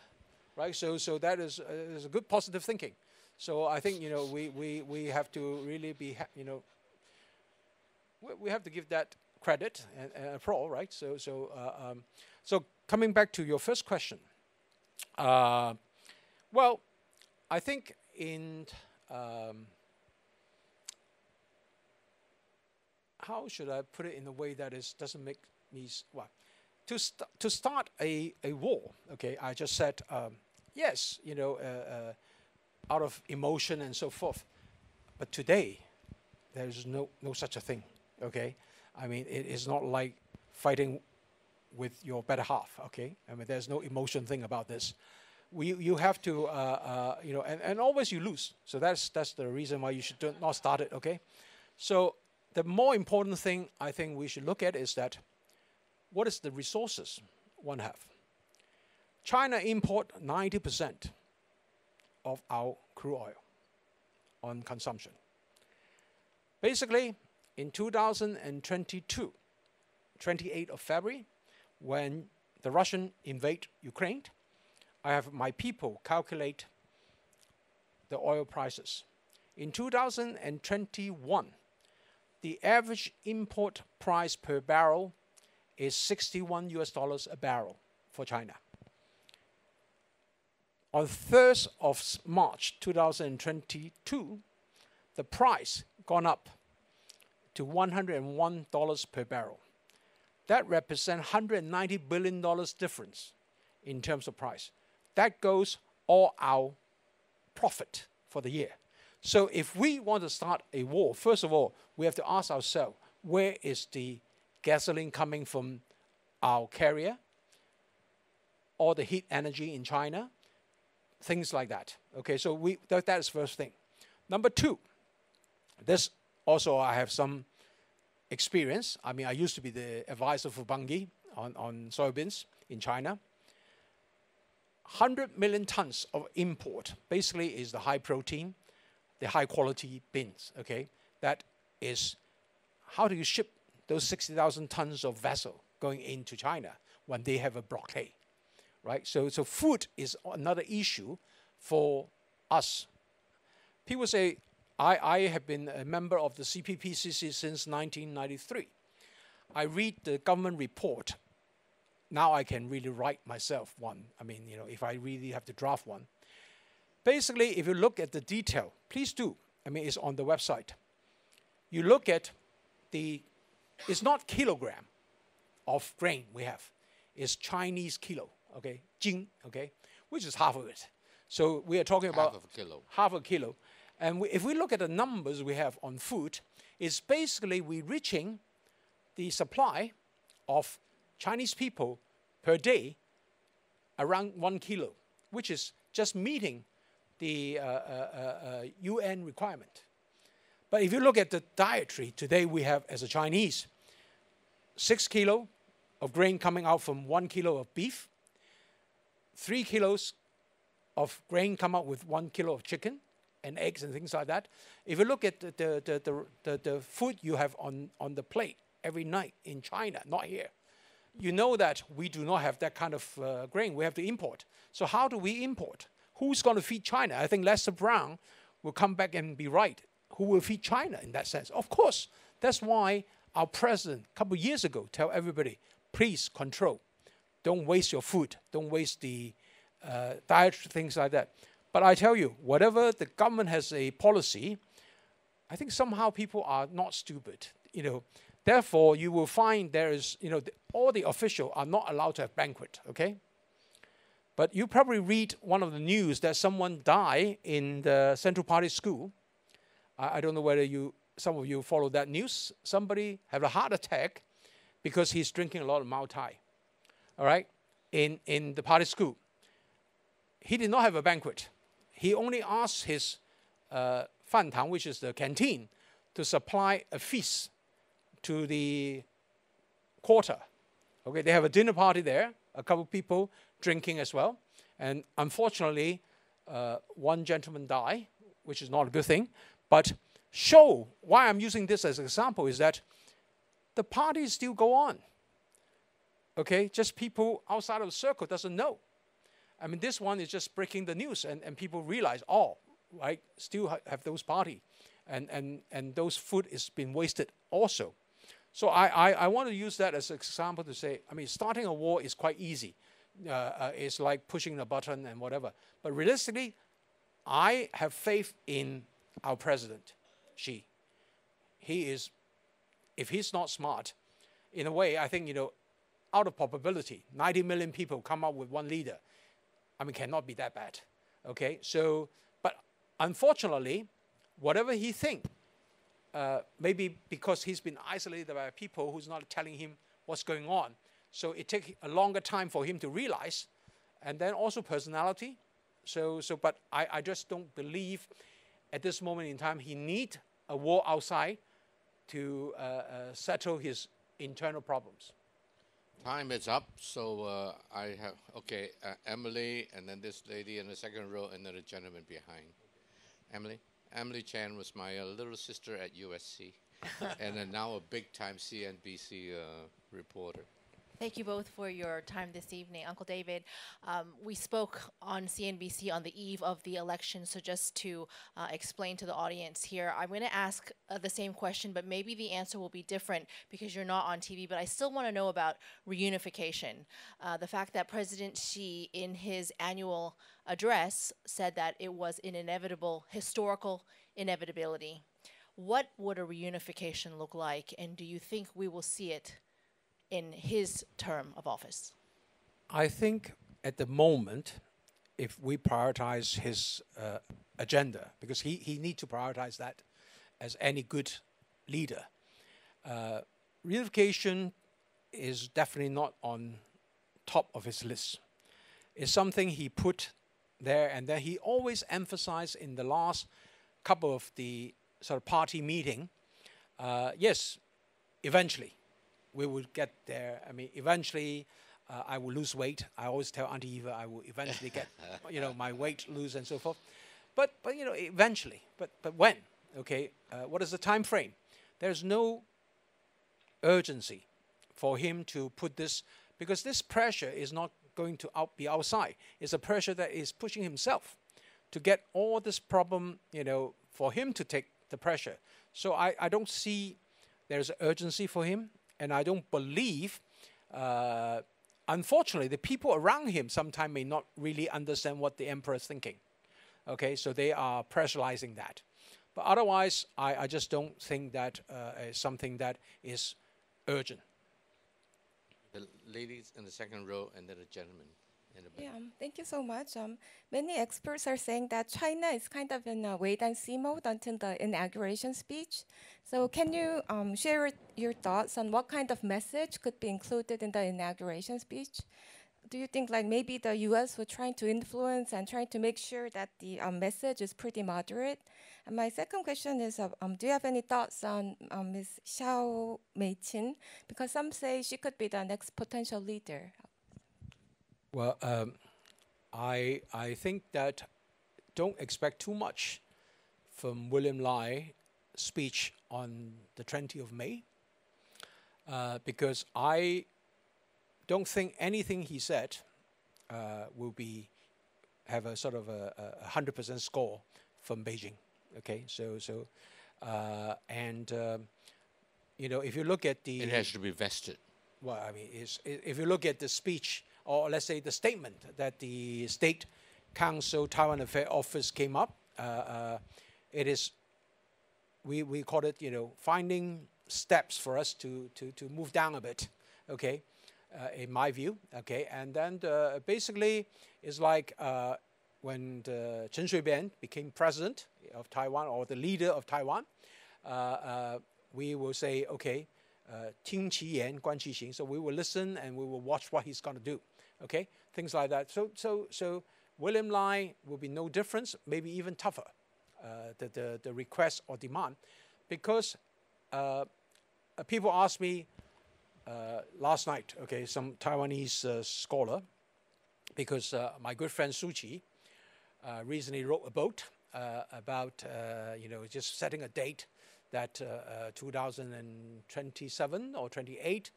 right? So that is a good positive thinking. So I think, you know, we have to really be, you know, we have to give that credit and applause, right? So coming back to your first question, well, I think in how should I put it in a way that doesn't make me well? To start a war, okay? I just said yes, you know, out of emotion and so forth. But today, there is no such a thing, okay? I mean, it is not like fighting with your better half, okay? I mean, there's no emotion thing about this. You have to, you know, and always you lose. So that's the reason why you should not start it, okay? So the more important thing I think we should look at is that what is the resources one have? China import 90% of our crude oil on consumption. Basically, in 2022, 28th of February, when the Russian invade Ukraine, I have my people calculate the oil prices. In 2021, the average import price per barrel is $61 a barrel for China. On 3rd of March 2022, the price gone up to $101 per barrel. That represents $190 billion difference in terms of price. That goes all our profit for the year. So if we want to start a war, first of all, we have to ask ourselves, where is the gasoline coming from our carrier, or the heat energy in China, things like that. Okay, so that is first thing. Number two, this also I have some experience. I mean, I used to be the advisor for Bunge on soybeans in China. 100 million tons of import basically is the high protein, the high quality beans, okay? That is, how do you ship those 60,000 tons of vessel going into China when they have a blockade, right? So food is another issue for us. People say, I have been a member of the CPPCC since 1993. I read the government report. Now I can really write myself one. I mean, you know, if I really have to draft one. Basically, if you look at the detail, please do. I mean, it's on the website. You look at it's not kilogram of grain we have. It's Chinese kilo, okay, jing, okay, which is half of it. So we are talking about half a kilo. And if we look at the numbers we have on food, it's basically we're reaching the supply of Chinese people per day around 1 kilo, which is just meeting the UN requirement. But if you look at the dietary, today we have, as a Chinese, 6 kilo of grain coming out from 1 kilo of beef, 3 kilos of grain come out with 1 kilo of chicken and eggs and things like that. If you look at the food you have on the plate every night in China, not here, you know that we do not have that kind of grain. We have to import. So how do we import? Who's going to feed China? I think Lester Brown will come back and be right. Who will feed China in that sense? Of course. That's why our president, a couple of years ago, tell everybody, please control. Don't waste your food. Don't waste the dietary things like that. But I tell you, whatever the government has a policy, I think somehow people are not stupid. You know, therefore, you will find there is, you know, all the officials are not allowed to have banquet, okay? But you probably read one of the news that someone died in the Central Party School. I don't know whether you some of you follow that news, somebody had a heart attack because he's drinking a lot of Mao Tai, all right, in the party school. He did not have a banquet. He only asked his fan tang, which is the canteen, to supply a feast to the quarter. Okay, they have a dinner party there, a couple of people drinking as well. And unfortunately, one gentleman died, which is not a good thing. But show why I'm using this as an example is that the parties still go on. Okay, just people outside of the circle doesn't know. I mean, this one is just breaking the news, and people realize, oh, right, still have those party, and those food is being wasted also. So I want to use that as an example to say, I mean, starting a war is quite easy. It's like pushing a button and whatever. But realistically, I have faith in our president, Xi. He is, if he's not smart, in a way, I think, you know, out of probability, 90 million people come up with one leader. I mean, cannot be that bad, okay? So, but unfortunately, whatever he thinks, maybe because he's been isolated by people who's not telling him what's going on, so it takes a longer time for him to realize, and then also personality. But I just don't believe at this moment in time he needs a war outside to settle his internal problems. Time is up, so I have, okay, Emily, and then this lady in the second row, and then a gentleman behind. Emily? Emily Chan was my little sister at USC, and then now a big-time CNBC reporter. Thank you both for your time this evening. Uncle David, we spoke on CNBC on the eve of the election, so just to explain to the audience here, I'm going to ask the same question, but maybe the answer will be different because you're not on TV, but I still want to know about reunification. The fact that President Xi, in his annual address, said that it was an inevitable, historical inevitability. What would a reunification look like, and do you think we will see it in his term of office? I think at the moment, if we prioritize his agenda, because he needs to prioritize that as any good leader, reunification is definitely not on top of his list. It's something he put there, and then he always emphasized in the last couple of the sort of party meeting, yes, eventually we will get there. I mean, eventually I will lose weight. I always tell Auntie Eva I will eventually get, you know, my weight lose and so forth. But you know, eventually. But when? Okay, what is the time frame? There's no urgency for him to put this, because this pressure is not going to be outside. It's a pressure that is pushing himself to get all this problem, you know, for him to take the pressure. So I don't see there's urgency for him, and I don't believe, unfortunately, the people around him sometimes may not really understand what the emperor is thinking. Okay, so they are pressurizing that. But otherwise, I just don't think that is something that is urgent. The ladies in the second row, and then a gentleman in the back. Yeah, thank you so much. Many experts are saying that China is kind of in a wait-and-see mode until the inauguration speech. So can you share your thoughts on what kind of message could be included in the inauguration speech? Do you think like maybe the U.S. were trying to influence and trying to make sure that the message is pretty moderate? And my second question is, do you have any thoughts on Ms. Xiao Mei-chin? Because some say she could be the next potential leader. Well, I think that don't expect too much from William Lie's speech on the 20th of May, because I don't think anything he said will have a sort of a 100% score from Beijing. Okay, you know, if you look at the, It has to be vested. well, I mean, if you look at the speech, or let's say the statement that the State Council Taiwan Affairs Office came up, it is, we call it, you know, finding steps for us to move down a bit, okay, in my view, okay, and then basically it's like when Chen Shui-bian became president of Taiwan, or the leader of Taiwan, we will say, okay, 听其言观其行. So we will listen and we will watch what he's going to do. Okay, things like that. So William Lie will be no difference, maybe even tougher, the request or demand, because people asked me last night, okay, some Taiwanese scholar, because my good friend Su Qi recently wrote a book about, just setting a date that 2027 or 28,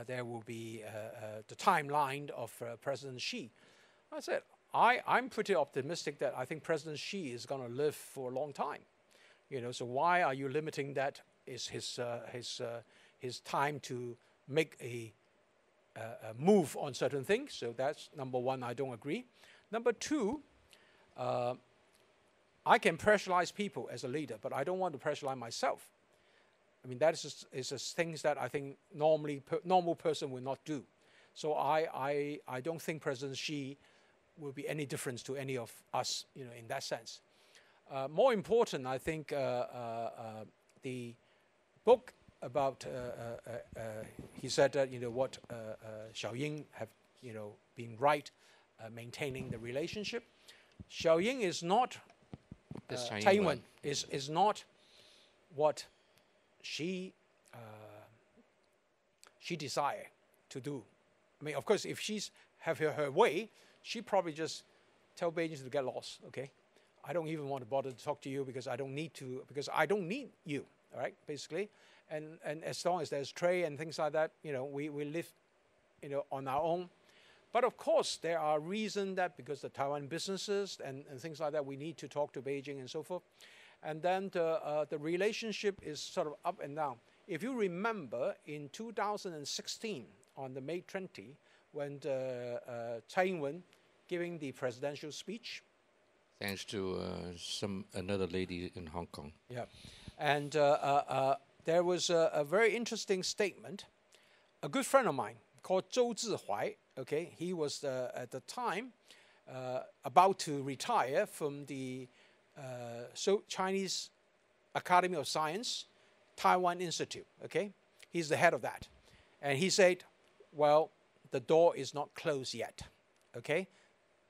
there will be the timeline of President Xi. I said, I'm pretty optimistic that I think President Xi is going to live for a long time. So why are you limiting that? Is his time to make a move on certain things? So that's number one. I don't agree. Number two, I can pressurize people as a leader, but I don't want to pressurize myself. I mean, that is just things that I think normal person will not do. So I don't think President Xi will be any difference to any of us, in that sense. More important, I think the book about he said that what Xiaoying have been right, maintaining the relationship. Xiaoying is not Taiwan is not what she desire to do. I mean, of course, if she's have her way, she probably just tell Beijing to get lost. Okay, I don't even want to bother to talk to you because I don't need to, because I don't need you. All right, basically, and as long as there's trade and things like that, we live, on our own. But of course, there are reasons that because the Taiwan businesses and things like that, we need to talk to Beijing and so forth. And then the relationship is sort of up and down. If you remember, in 2016, on the May 20, when Tsai Ing-wen giving the presidential speech. Thanks to another lady in Hong Kong. Yeah. And there was a very interesting statement. A good friend of mine called Zhou Zihuai, okay, he was at the time about to retire from the Chinese Academy of Science, Taiwan Institute, okay? He's the head of that. And he said, well, the door is not closed yet, okay?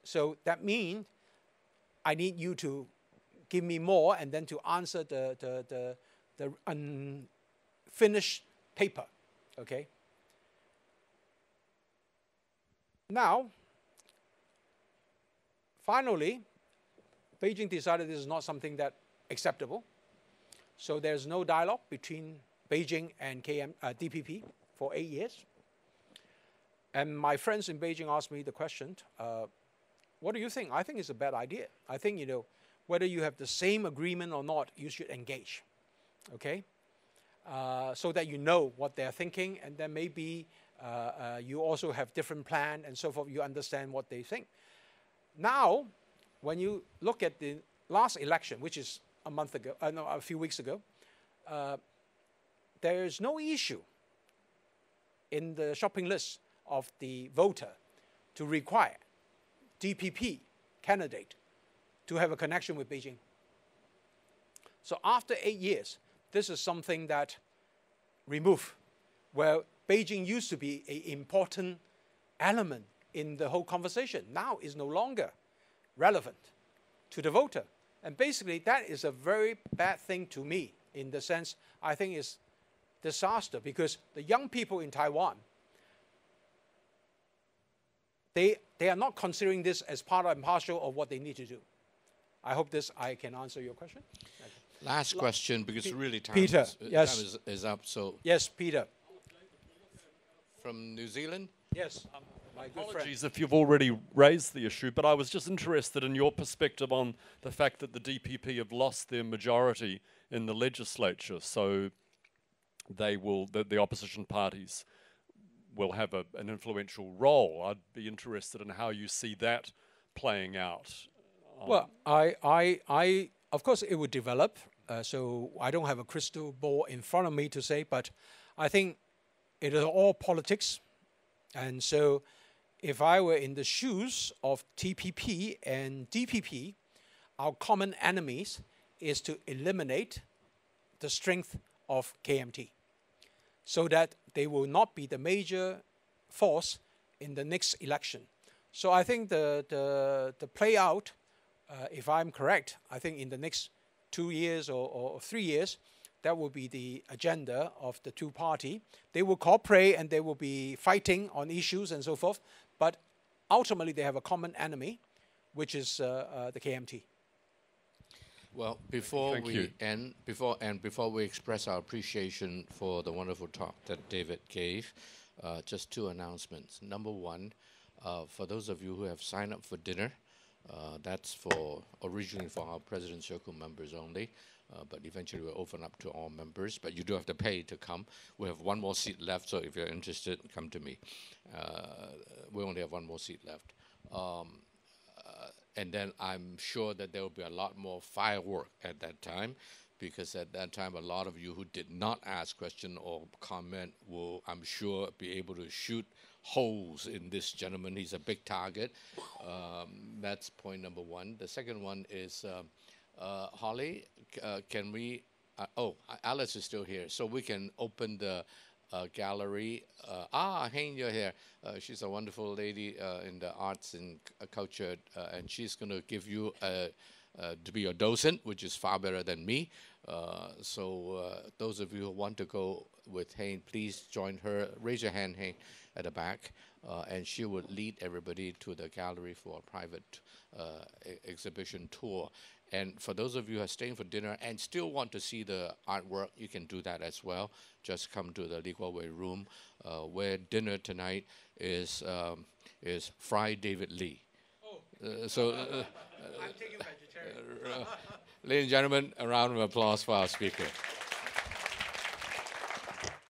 So that means I need you to give me more and then to answer the unfinished paper, okay? Now, finally, Beijing decided this is not something that acceptable. So there's no dialogue between Beijing and DPP for 8 years. And my friends in Beijing asked me the question, what do you think? I think it's a bad idea. I think, whether you have the same agreement or not, you should engage, okay? So that you know what they're thinking, and then maybe you also have different plan and so forth. You understand what they think. Now, when you look at the last election, which is a few weeks ago, there is no issue in the shopping list of the voter to require DPP candidate to have a connection with Beijing. So after 8 years, this is something that removed, where Beijing used to be an important element in the whole conversation. Now is no longer relevant to the voter. And basically, that is a very bad thing to me, in the sense, I think it's disaster, because the young people in Taiwan, they are not considering this as part and parcel of what they need to do. I hope I can answer your question. Last question, because really time, Peter, yes. time is up. So yes, Peter. From New Zealand? Yes, my good friend. Apologies if you've already raised the issue, but I was just interested in your perspective on the fact that the DPP have lost their majority in the legislature, so the opposition parties will have an influential role. I'd be interested in how you see that playing out. Well, I of course it would develop, so I don't have a crystal ball in front of me to say, but I think it is all politics. And so if I were in the shoes of TPP and DPP, our common enemies is to eliminate the strength of KMT, so that they will not be the major force in the next election. So I think the play out, if I'm correct, I think in the next 2 years or 3 years, that will be the agenda of the two parties. They will cooperate and they will be fighting on issues and so forth, but ultimately they have a common enemy, which is the KMT. Well, before Thank we you. end, before we express our appreciation for the wonderful talk that David gave, just two announcements. Number one, for those of you who have signed up for dinner, that's originally for our President Circle members only, but eventually we'll open up to all members. But you do have to pay to come. We have one more seat left, so if you're interested, come to me. We only have one more seat left. And then I'm sure that there will be a lot more firework at that time, because at that time a lot of you who did not ask question or comment will, I'm sure, be able to shoot holes in this gentleman. He's a big target. That's point number one. The second one is, Holly, can we, Alice is still here, so we can open the gallery. Heng, you're here. She's a wonderful lady in the arts and culture, and she's going to give you to be your docent, which is far better than me. So those of you who want to go with Heng, please join her. Raise your hand, Heng, at the back, and she would lead everybody to the gallery for a private exhibition tour. And for those of you who are staying for dinner and still want to see the artwork, you can do that as well. Just come to the Li Kuo-wei room, where dinner tonight is fried David Lee. I'm taking vegetarian. Ladies and gentlemen, a round of applause for our speaker.